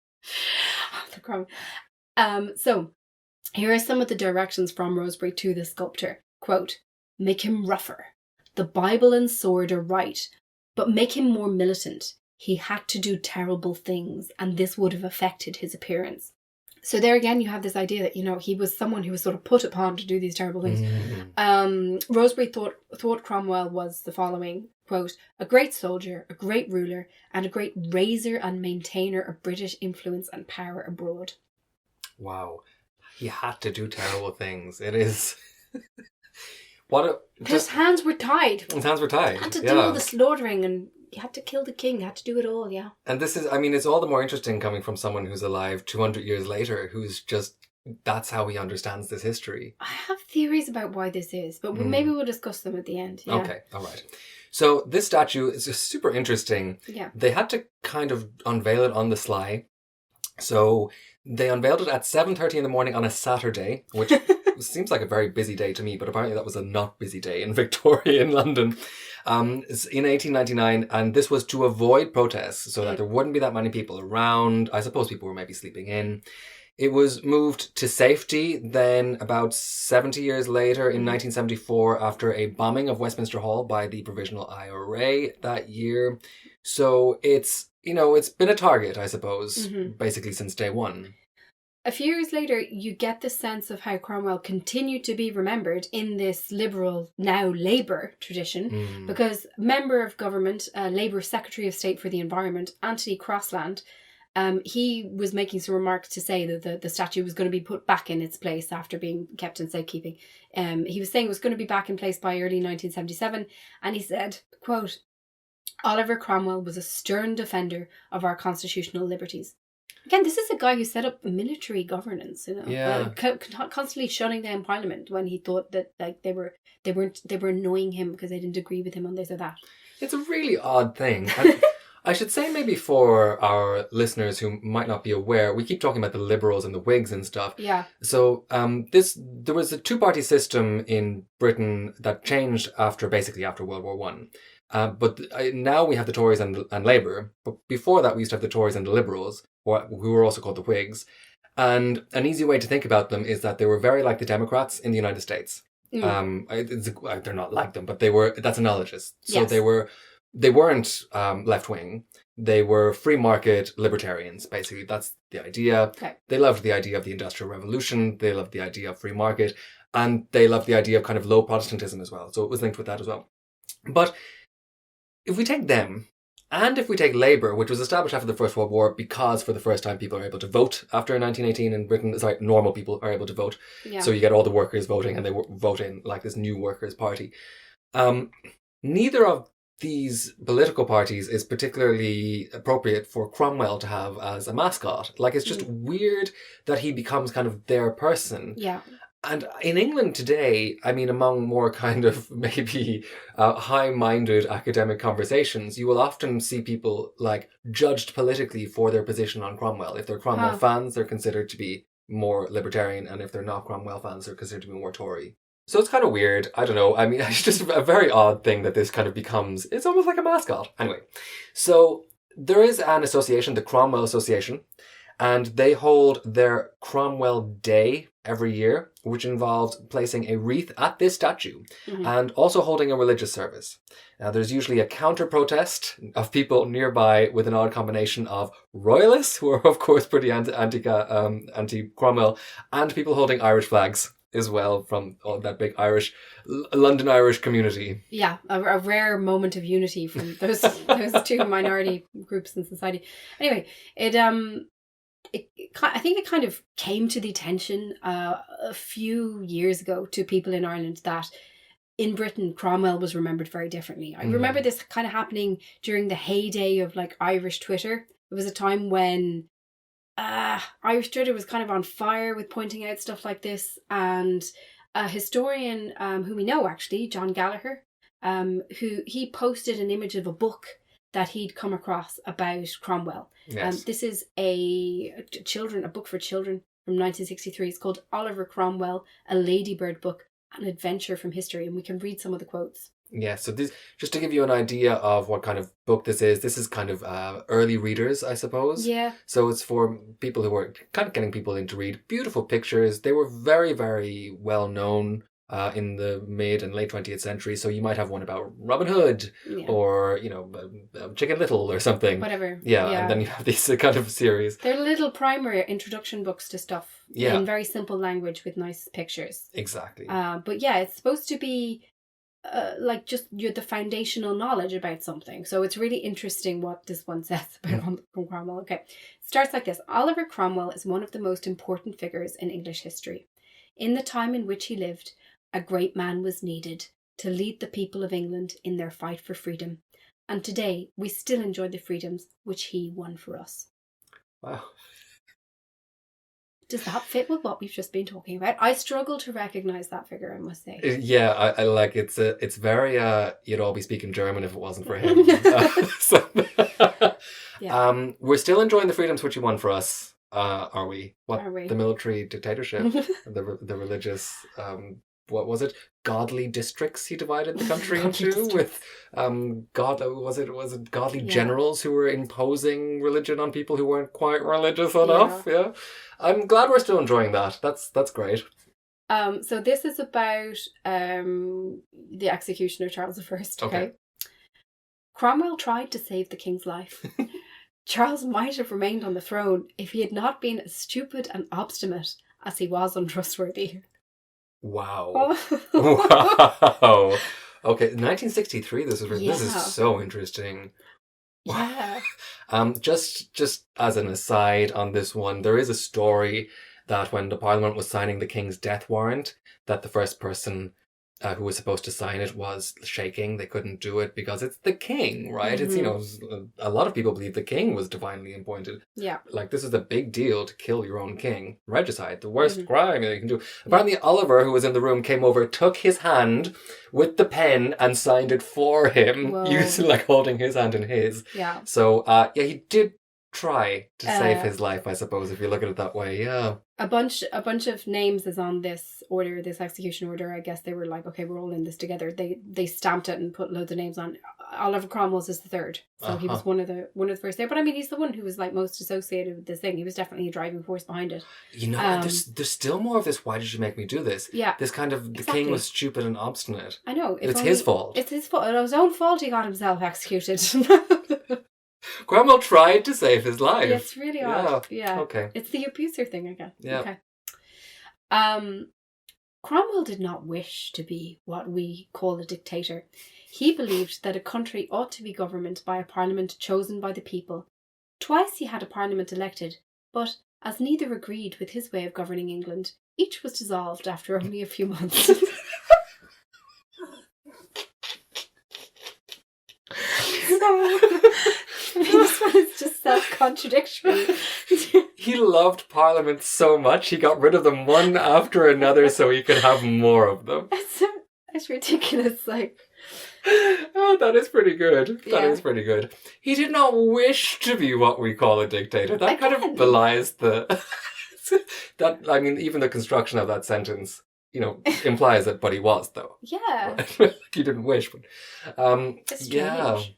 Oliver Cromwell. So here are some of the directions from Rosebery to the sculptor. Quote, "Make him rougher. The Bible and sword are right, but make him more militant. He had to do terrible things, and this would have affected his appearance." So there again, you have this idea that, he was someone who was sort of put upon to do these terrible things. Rosebery thought Cromwell was the following, quote, "A great soldier, a great ruler, and a great raiser and maintainer of British influence and power abroad." Wow. He had to do terrible things. It is... His hands were tied. His hands were tied. He had to do all the slaughtering, and you had to kill the king. You had to do it all, yeah. And this is, it's all the more interesting coming from someone who's alive 200 years later, who's just, that's how he understands this history. I have theories about why this is, but maybe we'll discuss them at the end. Yeah. Okay, all right. So this statue is just super interesting. Yeah. They had to kind of unveil it on the sly. So they unveiled it at 7:30 in the morning on a Saturday, which seems like a very busy day to me, but apparently that was a not busy day in Victorian London in 1899. And this was to avoid protests so that there wouldn't be that many people around. I suppose people were maybe sleeping in. It was moved to safety then about 70 years later in 1974 after a bombing of Westminster Hall by the Provisional IRA that year. So it's been a target, I suppose, basically since day one. A few years later, you get the sense of how Cromwell continued to be remembered in this liberal, now Labour tradition, because member of government, Labour Secretary of State for the Environment, Anthony Crossland, he was making some remarks to say that the statue was going to be put back in its place after being kept in safekeeping. He was saying it was going to be back in place by early 1977, and he said, quote, "Oliver Cromwell was a stern defender of our constitutional liberties." Again, this is a guy who set up military governance, constantly shutting down Parliament when he thought that like they were annoying him because they didn't agree with him on this or that. It's a really odd thing. And I should say, maybe for our listeners who might not be aware, we keep talking about the Liberals and the Whigs and stuff. Yeah. So there was a two-party system in Britain that changed after World War One. But now we have the Tories and Labour. But before that, we used to have the Tories and the Liberals, who were also called the Whigs. And an easy way to think about them is that they were very like the Democrats in the United States. They're not like them, but that's analogous. So yes. They weren't left-wing. They were free market libertarians, basically. That's the idea. Okay. They loved the idea of the Industrial Revolution. They loved the idea of free market. And they loved the idea of kind of low Protestantism as well. So it was linked with that as well. But if we take them, and if we take Labour, which was established after the First World War because for the first time people are able to vote after 1918 in Britain, normal people are able to vote. Yeah. So you get all the workers voting and they vote in like this new workers' party. Neither of these political parties is particularly appropriate for Cromwell to have as a mascot. Like, it's just weird that he becomes kind of their person. Yeah. And in England today, I mean, among more kind of maybe high-minded academic conversations, you will often see people like judged politically for their position on Cromwell. If they're Cromwell fans, they're considered to be more libertarian, and if they're not Cromwell fans, they're considered to be more Tory. So it's kind of weird. I don't know. I mean, it's just a very odd thing that this kind of becomes. It's almost like a mascot. Anyway, so there is an association, the Cromwell Association, and they hold their Cromwell Day every year, which involves placing a wreath at this statue and also holding a religious service. Now, there's usually a counter-protest of people nearby with an odd combination of royalists, who are, of course, pretty anti-Cromwell, and people holding Irish flags as well from that big London Irish community. Yeah, a rare moment of unity from those two minority groups in society. Anyway, I think it kind of came to the attention a few years ago to people in Ireland that in Britain, Cromwell was remembered very differently. I remember this kind of happening during the heyday of like Irish Twitter. It was a time when Irish Twitter was kind of on fire with pointing out stuff like this. And a historian who we know actually, John Gallagher, he posted an image of a book that he'd come across about Cromwell. Yes. This is a book for children from 1963. It's called Oliver Cromwell, a Ladybird Book, an Adventure from History. And we can read some of the quotes. Yeah, so this, just to give you an idea of what kind of book this is kind of early readers, I suppose. Yeah. So it's for people who were kind of getting people in to read. Beautiful pictures. They were very, very well known in the mid and late 20th century. So you might have one about Robin Hood or, Chicken Little or something. Whatever. Yeah, and then you have these kind of series. They're little primer introduction books to stuff in very simple language with nice pictures. Exactly. But yeah, it's supposed to be like just the foundational knowledge about something. So it's really interesting what this one says about Cromwell. Okay. It starts like this. Oliver Cromwell is one of the most important figures in English history. In the time in which he lived, a great man was needed to lead the people of England in their fight for freedom. And today we still enjoy the freedoms which he won for us. Wow. Does that fit with what we've just been talking about? I struggle to recognise that figure, I must say. Yeah, I like it's very you'd all be speaking German if it wasn't for him. We're still enjoying the freedoms which he won for us, are we? What, are we? The military dictatorship, the religious what was it? Godly districts he divided the country into with was it godly generals who were imposing religion on people who weren't quite religious enough. Yeah. I'm glad we're still enjoying that. That's great. So this is about the execution of Charles I. Okay. Cromwell tried to save the king's life. Charles might have remained on the throne if he had not been as stupid and obstinate as he was untrustworthy. Wow. Wow. Okay, 1963, this is so interesting. Yeah. Just as an aside on this one, there is a story that when the Parliament was signing the King's death warrant, that the first person who was supposed to sign it was shaking. They couldn't do it because it's the king, right? It's, a lot of people believe the king was divinely appointed. Yeah. Like, this is a big deal to kill your own king. Regicide, the worst crime that you can do. Apparently, Oliver, who was in the room, came over, took his hand with the pen and signed it for him, using, holding his hand in his. Yeah. So, he did try to save his life, I suppose, if you look at it that way, yeah. A bunch of names is on this order, this execution order. I guess they were like, okay, we're all in this together. They stamped it and put loads of names on. Oliver Cromwell's is the third, so he was one of the first there. But I mean, he's the one who was most associated with this thing. He was definitely a driving force behind it. There's still more of this. Why did you make me do this? Yeah, this kind of the king was stupid and obstinate. I know it's his fault. It's his fault. It was his own fault. He got himself executed. Cromwell tried to save his life. It's really odd. Yeah. Okay. It's the abuser thing again. Yeah. Okay. Cromwell did not wish to be what we call a dictator. He believed that a country ought to be governed by a parliament chosen by the people. Twice he had a parliament elected, but as neither agreed with his way of governing England, each was dissolved after only a few months. This one is just self-contradictory. He loved Parliament so much, he got rid of them one after another so he could have more of them. It's ridiculous, Oh, that is pretty good. That is pretty good. He did not wish to be what we call a dictator. That kind of belies the... even the construction of that sentence, implies that, but he was, though. Yeah. He didn't wish, but... It's strange.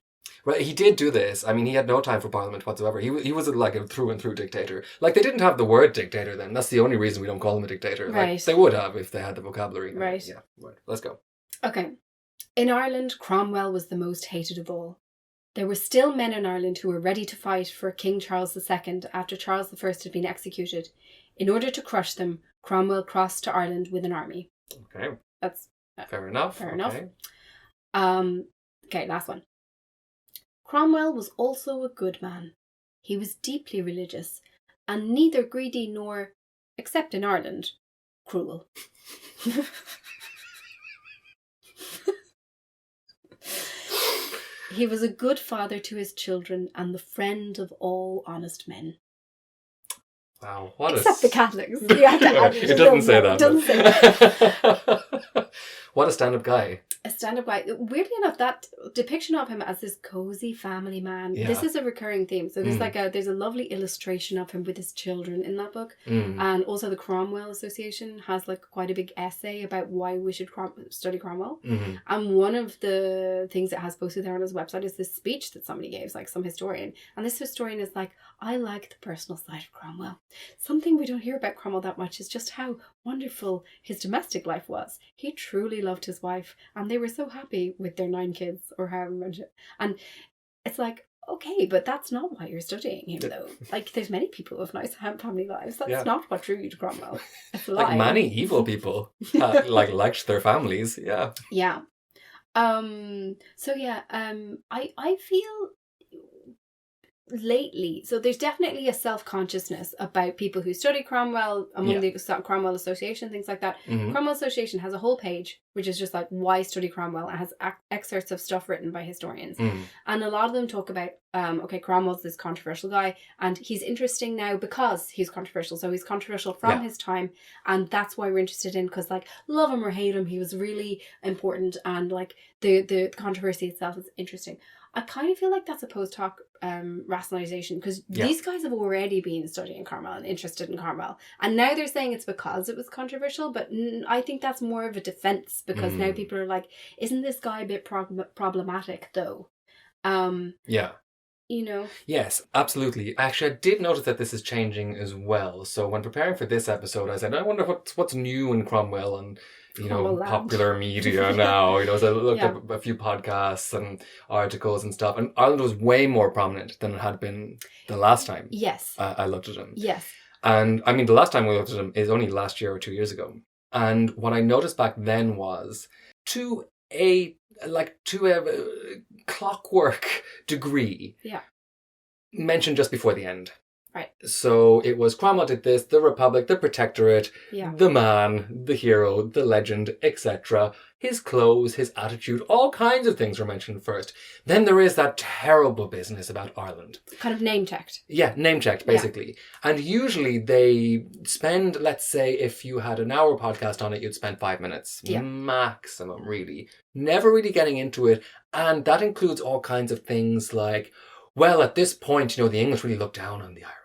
Right, he did do this. I mean, he had no time for Parliament whatsoever. He was a through and through dictator. They didn't have the word dictator then. That's the only reason we don't call him a dictator. Right. They would have if they had the vocabulary. Right. Yeah, right. Let's go. Okay. In Ireland, Cromwell was the most hated of all. There were still men in Ireland who were ready to fight for King Charles II after Charles I had been executed. In order to crush them, Cromwell crossed to Ireland with an army. Okay. That's fair enough. Fair enough. Okay, last one. Cromwell was also a good man. He was deeply religious, and neither greedy nor, except in Ireland, cruel. He was a good father to his children and the friend of all honest men. Wow, except the Catholics. It doesn't say that. It doesn't say that. What a stand-up guy. A stand-up guy. Weirdly enough, that depiction of him as this cozy family man, this is a recurring theme. So there's there's a lovely illustration of him with his children in that book. And also the Cromwell Association has quite a big essay about why we should study Cromwell. And one of the things it has posted there on his website is this speech that somebody gave, some historian. And this historian is I like the personal side of Cromwell. Something we don't hear about Cromwell that much is just how wonderful his domestic life was. He truly loved his wife, and they were so happy with their 9 kids, or however much. And it's okay, but that's not why you're studying him, though. There's many people with nice family lives. That's not what drew you to Cromwell. It's a lie. Many evil people liked their families. Yeah. Yeah. I feel lately, so there's definitely a self-consciousness about people who study Cromwell among the Cromwell Association, things like that. Cromwell Association has a whole page which is just why study Cromwell, and has excerpts of stuff written by historians, and a lot of them talk about Cromwell's this controversial guy, and he's interesting now because he's controversial. So he's controversial from his time, and that's why we're interested in, because love him or hate him, he was really important, and the controversy itself is interesting. I kind of feel like that's a post-hoc rationalization, because these guys have already been studying Cromwell and interested in Cromwell, and now they're saying it's because it was controversial, but I think that's more of a defense, because now people are isn't this guy a bit problematic though? Yes, absolutely. Actually, I did notice that this is changing as well. So when preparing for this episode, I said, I wonder what's new in Cromwell and popular media now. So I looked up a few podcasts and articles and stuff, and Ireland was way more prominent than it had been the last time. Yes, I looked at him. Yes, and I mean the last time we looked at him is only last year or 2 years ago. And what I noticed back then was to a clockwork degree. Yeah. mentioned just before the end. Right. So it was Cromwell did this, the Republic, the Protectorate, Yeah. the man, the hero, the legend, etc. His clothes, his attitude, all kinds of things were mentioned first. Then there is that terrible business about Ireland. Kind of name-checked. Yeah, name-checked, basically. Yeah. And usually they spend, let's say, if you had an hour podcast on it, you'd spend 5 minutes. Yeah. Maximum, really. Never really getting into it. And that includes all kinds of things like, well, at this point, the English really look down on the Irish,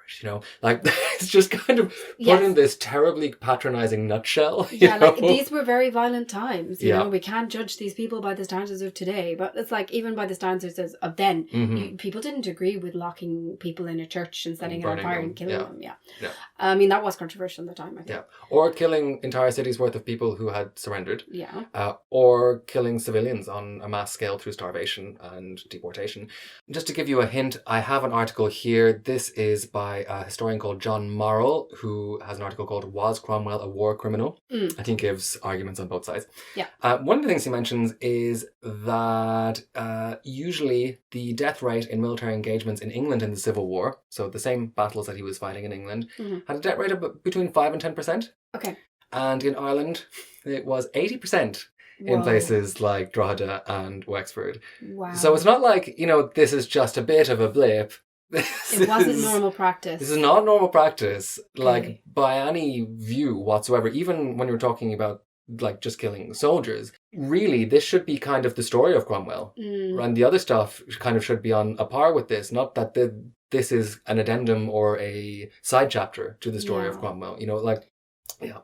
like it's just kind of put in this terribly patronizing nutshell. Like these were very violent times. You know, we can't judge these people by the standards of today, but it's like even by the standards of then, people didn't agree with locking people in a church and setting it on fire and killing them. Yeah. I mean, that was controversial at the time, I think. Yeah. Or killing entire cities worth of people who had surrendered. Yeah. Or killing civilians on a mass scale through starvation and deportation. Just to give you a hint, I have an article here. This is by a historian called John Morrell, who has an article called Was Cromwell a War Criminal? I think he gives arguments on both sides. Yeah. One of the things he mentions is that usually the death rate in military engagements in England in the Civil War, so the same battles that he was fighting in England, had a death rate of between 5 and 10%. Okay. And in Ireland, it was 80%. Whoa. In places like Drogheda and Wexford. Wow. So it's not like, this is just a bit of a blip. It wasn't normal practice. This is not normal practice, like, by any view whatsoever. Even when you're talking about, like, just killing soldiers. Really, this should be kind of the story of Cromwell. And the other stuff kind of should be on a par with this. Not that this is an addendum or a side chapter to the story of Cromwell.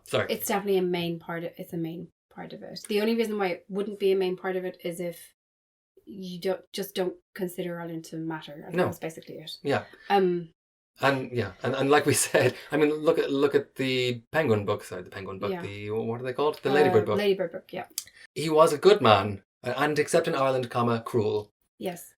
Sorry. It's definitely a main part of it. The only reason why it wouldn't be a main part of it is if you don't consider Ireland to matter. And that's basically it. Yeah. And like we said, I mean, look at the Penguin book. Sorry, the Penguin book. The what are they called? The Ladybird book. Ladybird book. Yeah. He was a good man, and except in Ireland, cruel. Yes.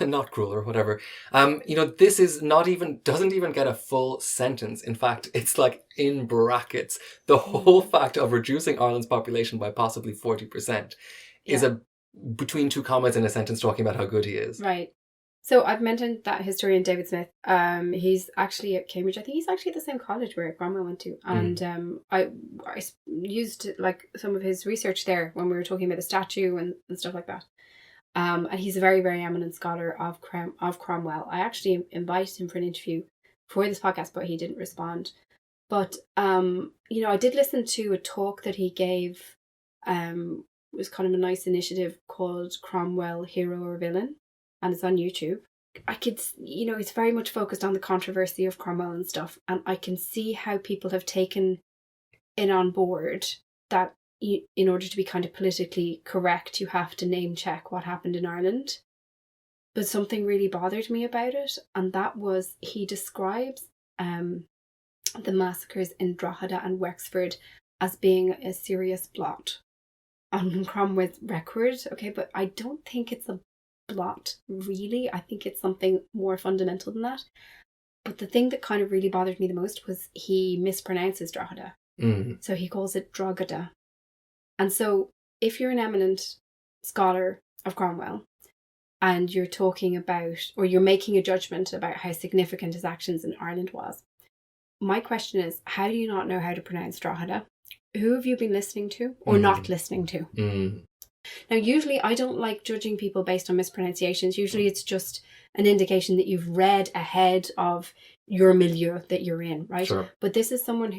Not cruel or whatever. This is doesn't even get a full sentence. In fact, it's like in brackets. The whole fact of reducing Ireland's population by possibly 40% is between two commas in a sentence talking about how good he is. Right. So I've mentioned that historian David Smith. He's actually at Cambridge. I think he's actually at the same college where Cromwell went to. And I used like some of his research there when we were talking about the statue and stuff like that. And he's a very, very eminent scholar of Cromwell. I actually invited him for an interview for this podcast, but he didn't respond. But, I did listen to a talk that he gave. It was kind of a nice initiative called Cromwell, Hero or Villain. And it's on YouTube. I could, it's very much focused on the controversy of Cromwell and stuff. And I can see how people have taken it on board that in order to be kind of politically correct, you have to name check what happened in Ireland. But something really bothered me about it, and that was he describes the massacres in Drogheda and Wexford as being a serious blot on Cromwell's record. Okay, but I don't think it's a blot, really. I think it's something more fundamental than that. But the thing that kind of really bothered me the most was he mispronounces Drogheda. So he calls it Drogheda. And so if you're an eminent scholar of Cromwell and you're talking about, or you're making a judgment about how significant his actions in Ireland was, my question is, how do you not know how to pronounce Drogheda? Who have you been listening to or not listening to? Now, usually I don't like judging people based on mispronunciations. Usually it's just an indication that you've read ahead of your milieu that you're in, right? Sure. But this is someone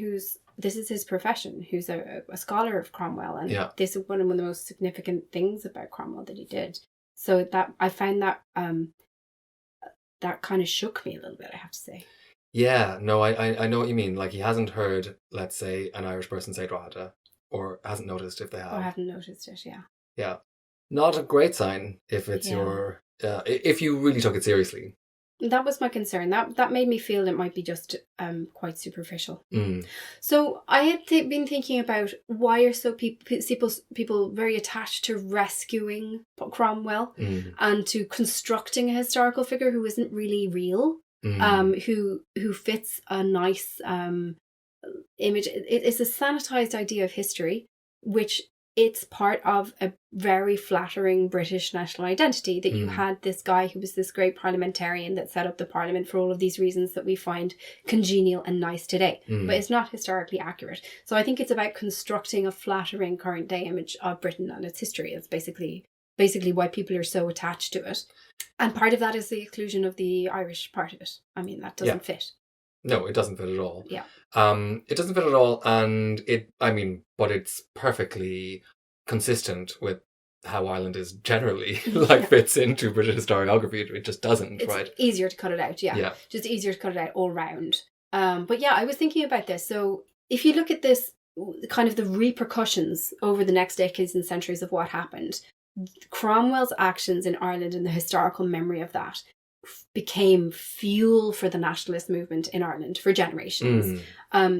this is his profession, who's a scholar of Cromwell, and this is one of the most significant things about Cromwell that he did. So that I found that that kind of shook me a little bit, I have to say. Yeah, no, I know what you mean. Like, he hasn't heard, let's say, an Irish person say Drogheda, or hasn't noticed if they have. Or haven't noticed it, yeah. Yeah. Not a great sign if it's if you really took it seriously. That was my concern. That made me feel it might be just quite superficial. So I had been thinking about why are so people very attached to rescuing Cromwell and to constructing a historical figure who isn't really real, who fits a nice image. It's a sanitized idea of history, which it's part of a very flattering British national identity that you had this guy who was this great parliamentarian that set up the parliament for all of these reasons that we find congenial and nice today. But it's not historically accurate. So I think it's about constructing a flattering current day image of Britain and its history. It's basically why people are so attached to it. And part of that is the exclusion of the Irish part of it. I mean, that doesn't fit. No, it doesn't fit at all. Yeah. It doesn't fit at all, and but it's perfectly consistent with how Ireland is generally, fits into British historiography. It just doesn't, it's easier to cut it out, yeah. Just easier to cut it out all round. But yeah, I was thinking about this. So if you look at this, kind of the repercussions over the next decades and centuries of what happened, Cromwell's actions in Ireland and the historical memory of that became fuel for the nationalist movement in Ireland for generations.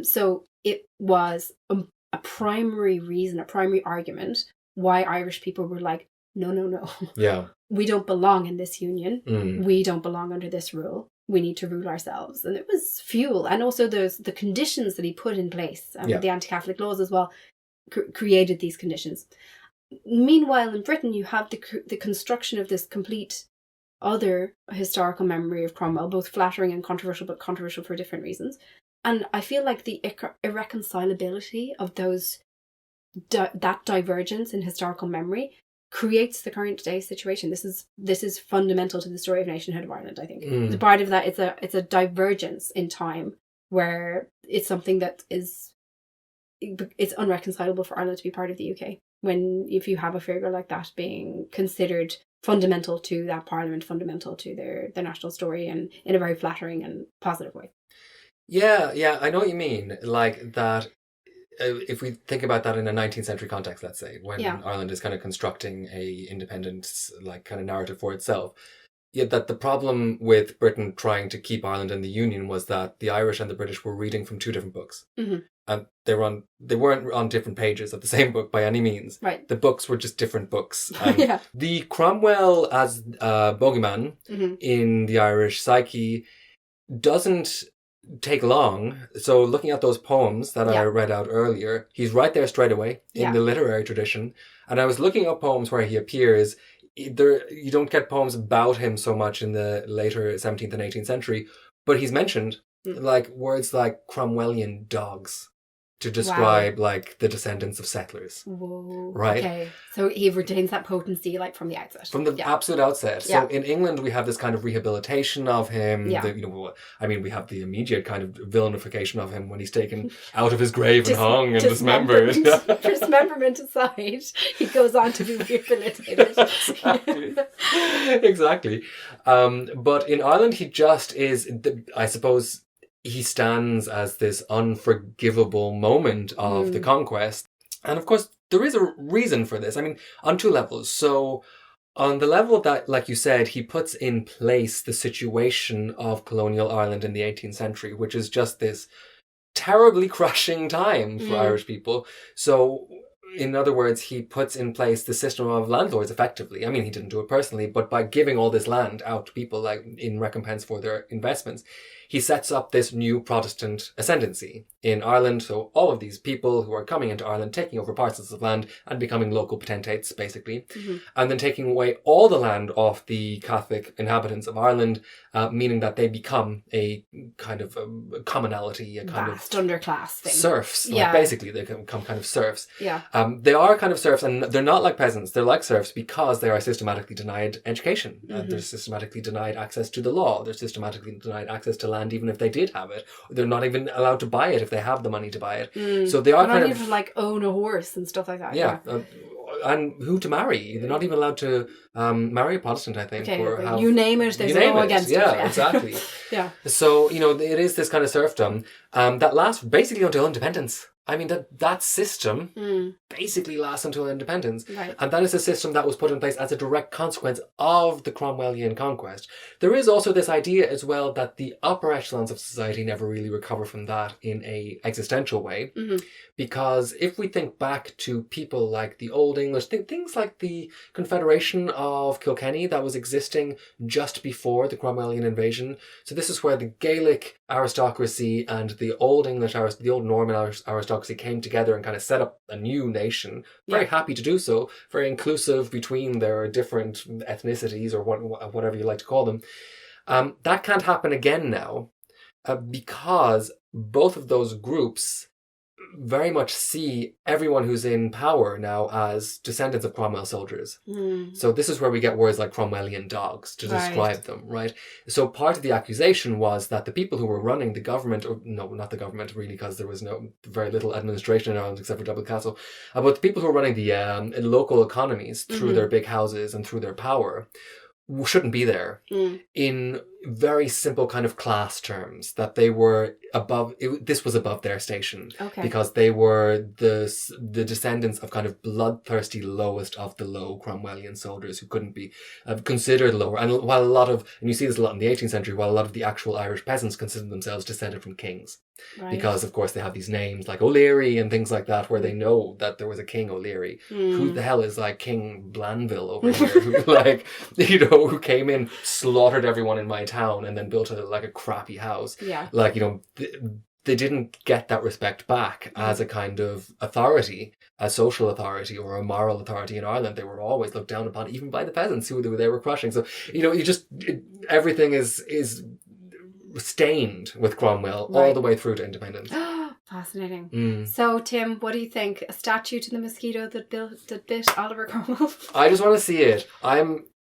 So it was a primary reason, a primary argument why Irish people were like, no. Yeah. We don't belong in this union. We don't belong under this rule. We need to rule ourselves. And it was fuel. And also the conditions that he put in place, the anti-Catholic laws as well, created these conditions. Meanwhile, in Britain, you have the construction of this complete other historical memory of Cromwell, both flattering and controversial, but controversial for different reasons. And I feel like the irreconcilability of that divergence in historical memory creates the current day situation. This is fundamental to the story of nationhood of Ireland, I think. The part of that, it's a divergence in time where it's something that it's unreconcilable for Ireland to be part of the UK. If you have a figure like that being considered fundamental to that parliament, fundamental to their national story, and in a very flattering and positive way. Yeah, I know what you mean. Like that, if we think about that in a 19th century context, let's say, when Ireland is kind of constructing a independence, kind of narrative for itself, that the problem with Britain trying to keep Ireland in the Union was that the Irish and the British were reading from two different books. And they weren't on different pages of the same book by any means. Right. The books were just different books. And the Cromwell as bogeyman in the Irish psyche doesn't take long. So looking at those poems that I read out earlier, he's right there straight away in the literary tradition. And I was looking up poems where he appears. You don't get poems about him so much in the later 17th and 18th century, but he's mentioned words like Cromwellian dogs to describe the descendants of settlers. Whoa. Right? Okay. So he retains that potency from the outset. From the absolute outset. So in England we have this kind of rehabilitation of him. Yeah. We have the immediate kind of villainification of him when he's taken out of his grave and hung and dismembered. Dismemberment aside, he goes on to be rehabilitated. Exactly. But in Ireland he just is, I suppose, he stands as this unforgivable moment of the conquest. And of course, there is a reason for this. I mean, on two levels. So on the level that, like you said, he puts in place the situation of colonial Ireland in the 18th century, which is just this terribly crushing time for Irish people. So in other words, he puts in place the system of landlords effectively. I mean, he didn't do it personally, but by giving all this land out to people in recompense for their investments, he sets up this new Protestant ascendancy in Ireland. So all of these people who are coming into Ireland, taking over parcels of land and becoming local potentates, basically, and then taking away all the land off the Catholic inhabitants of Ireland, meaning that they become a kind of a commonality, a kind vast underclass thing. Serfs. Basically, they become kind of serfs. Yeah. They are kind of serfs, and they're not like peasants. They're like serfs because they are systematically denied education. They're systematically denied access to the law. They're systematically denied access to land, even if they did have it. They're not even allowed to buy it if they have the money to buy it. So they are not even own a horse and stuff like that. Yeah. And who to marry? They're not even allowed to marry a Protestant, I think. Okay, you name it, there's a law against it. Yeah, exactly. Yeah. So, it is this kind of serfdom that lasts basically until independence. I mean, that system basically lasts until independence. Right. And that is a system that was put in place as a direct consequence of the Cromwellian conquest. There is also this idea as well that the upper echelons of society never really recover from that in a existential way. Because if we think back to people like the Old English, things like the Confederation of Kilkenny that was existing just before the Cromwellian invasion. So this is where the Gaelic aristocracy and the Old English, the Old Norman aristocracy aristocracy came together and kind of set up a new nation, very happy to do so, very inclusive between their different ethnicities or whatever you like to call them. That can't happen again now because both of those groups very much see everyone who's in power now as descendants of Cromwell soldiers. So this is where we get words like Cromwellian dogs to describe them, right? So part of the accusation was that the people who were running the government, or no, not the government really, because there was very little administration in Ireland except for Dublin Castle, but the people who were running the local economies through their big houses and through their power shouldn't be there in very simple kind of class terms, that they were above, this was above their station because they were the descendants of kind of bloodthirsty lowest of the low Cromwellian soldiers who couldn't be considered lower. And while and you see this a lot in the 18th century, while a lot of the actual Irish peasants considered themselves descended from kings. Because, of course, they have these names like O'Leary and things like that, where they know that there was a King O'Leary. Who the hell is like King Blanville over here? Who, who came in, slaughtered everyone in my town, and then built a crappy house. They didn't get that respect back as a kind of authority, a social authority or a moral authority in Ireland. They were always looked down upon, even by the peasants who they were crushing. So, everything is stained with Cromwell all the way through to independence. Fascinating. So, Tim, what do you think? A statue to the mosquito that bit Oliver Cromwell? I just want to see it.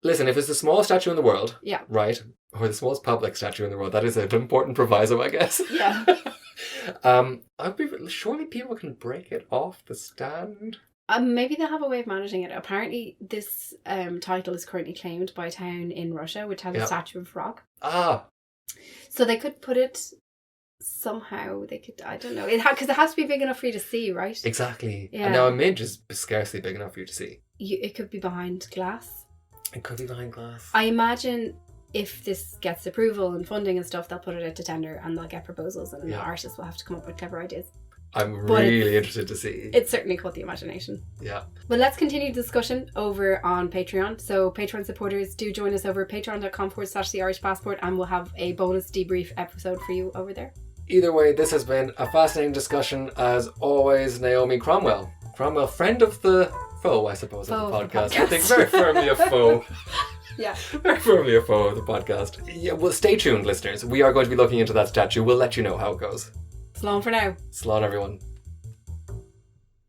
Listen, if it's the smallest statue in the world, right, or the smallest public statue in the world, that is an important proviso, I guess. Yeah. Surely people can break it off the stand. Maybe they'll have a way of managing it. Apparently, this title is currently claimed by a town in Russia, which has a statue of a frog. So they could put it somehow. They could, I don't know, because it has to be big enough for you to see, right? Exactly. Yeah. And now a midge is scarcely big enough for you to see. It could be behind glass. It could be behind glass. I imagine if this gets approval and funding and stuff, they'll put it out to tender and they'll get proposals, and the artists will have to come up with clever ideas. I'm really interested to see. It's certainly caught the imagination. Yeah. But let's continue the discussion over on Patreon. So Patreon supporters, do join us over patreon.com/The Irish Passport, and we'll have a bonus debrief episode for you over there. Either way, this has been a fascinating discussion. As always, Naomi Cromwell, friend of the foe, I suppose, of the podcast. I think very firmly a foe. Yeah. Very firmly a foe of the podcast. Yeah, well, stay tuned, listeners. We are going to be looking into that statue. We'll let you know how it goes. Slán for now. Slán, everyone.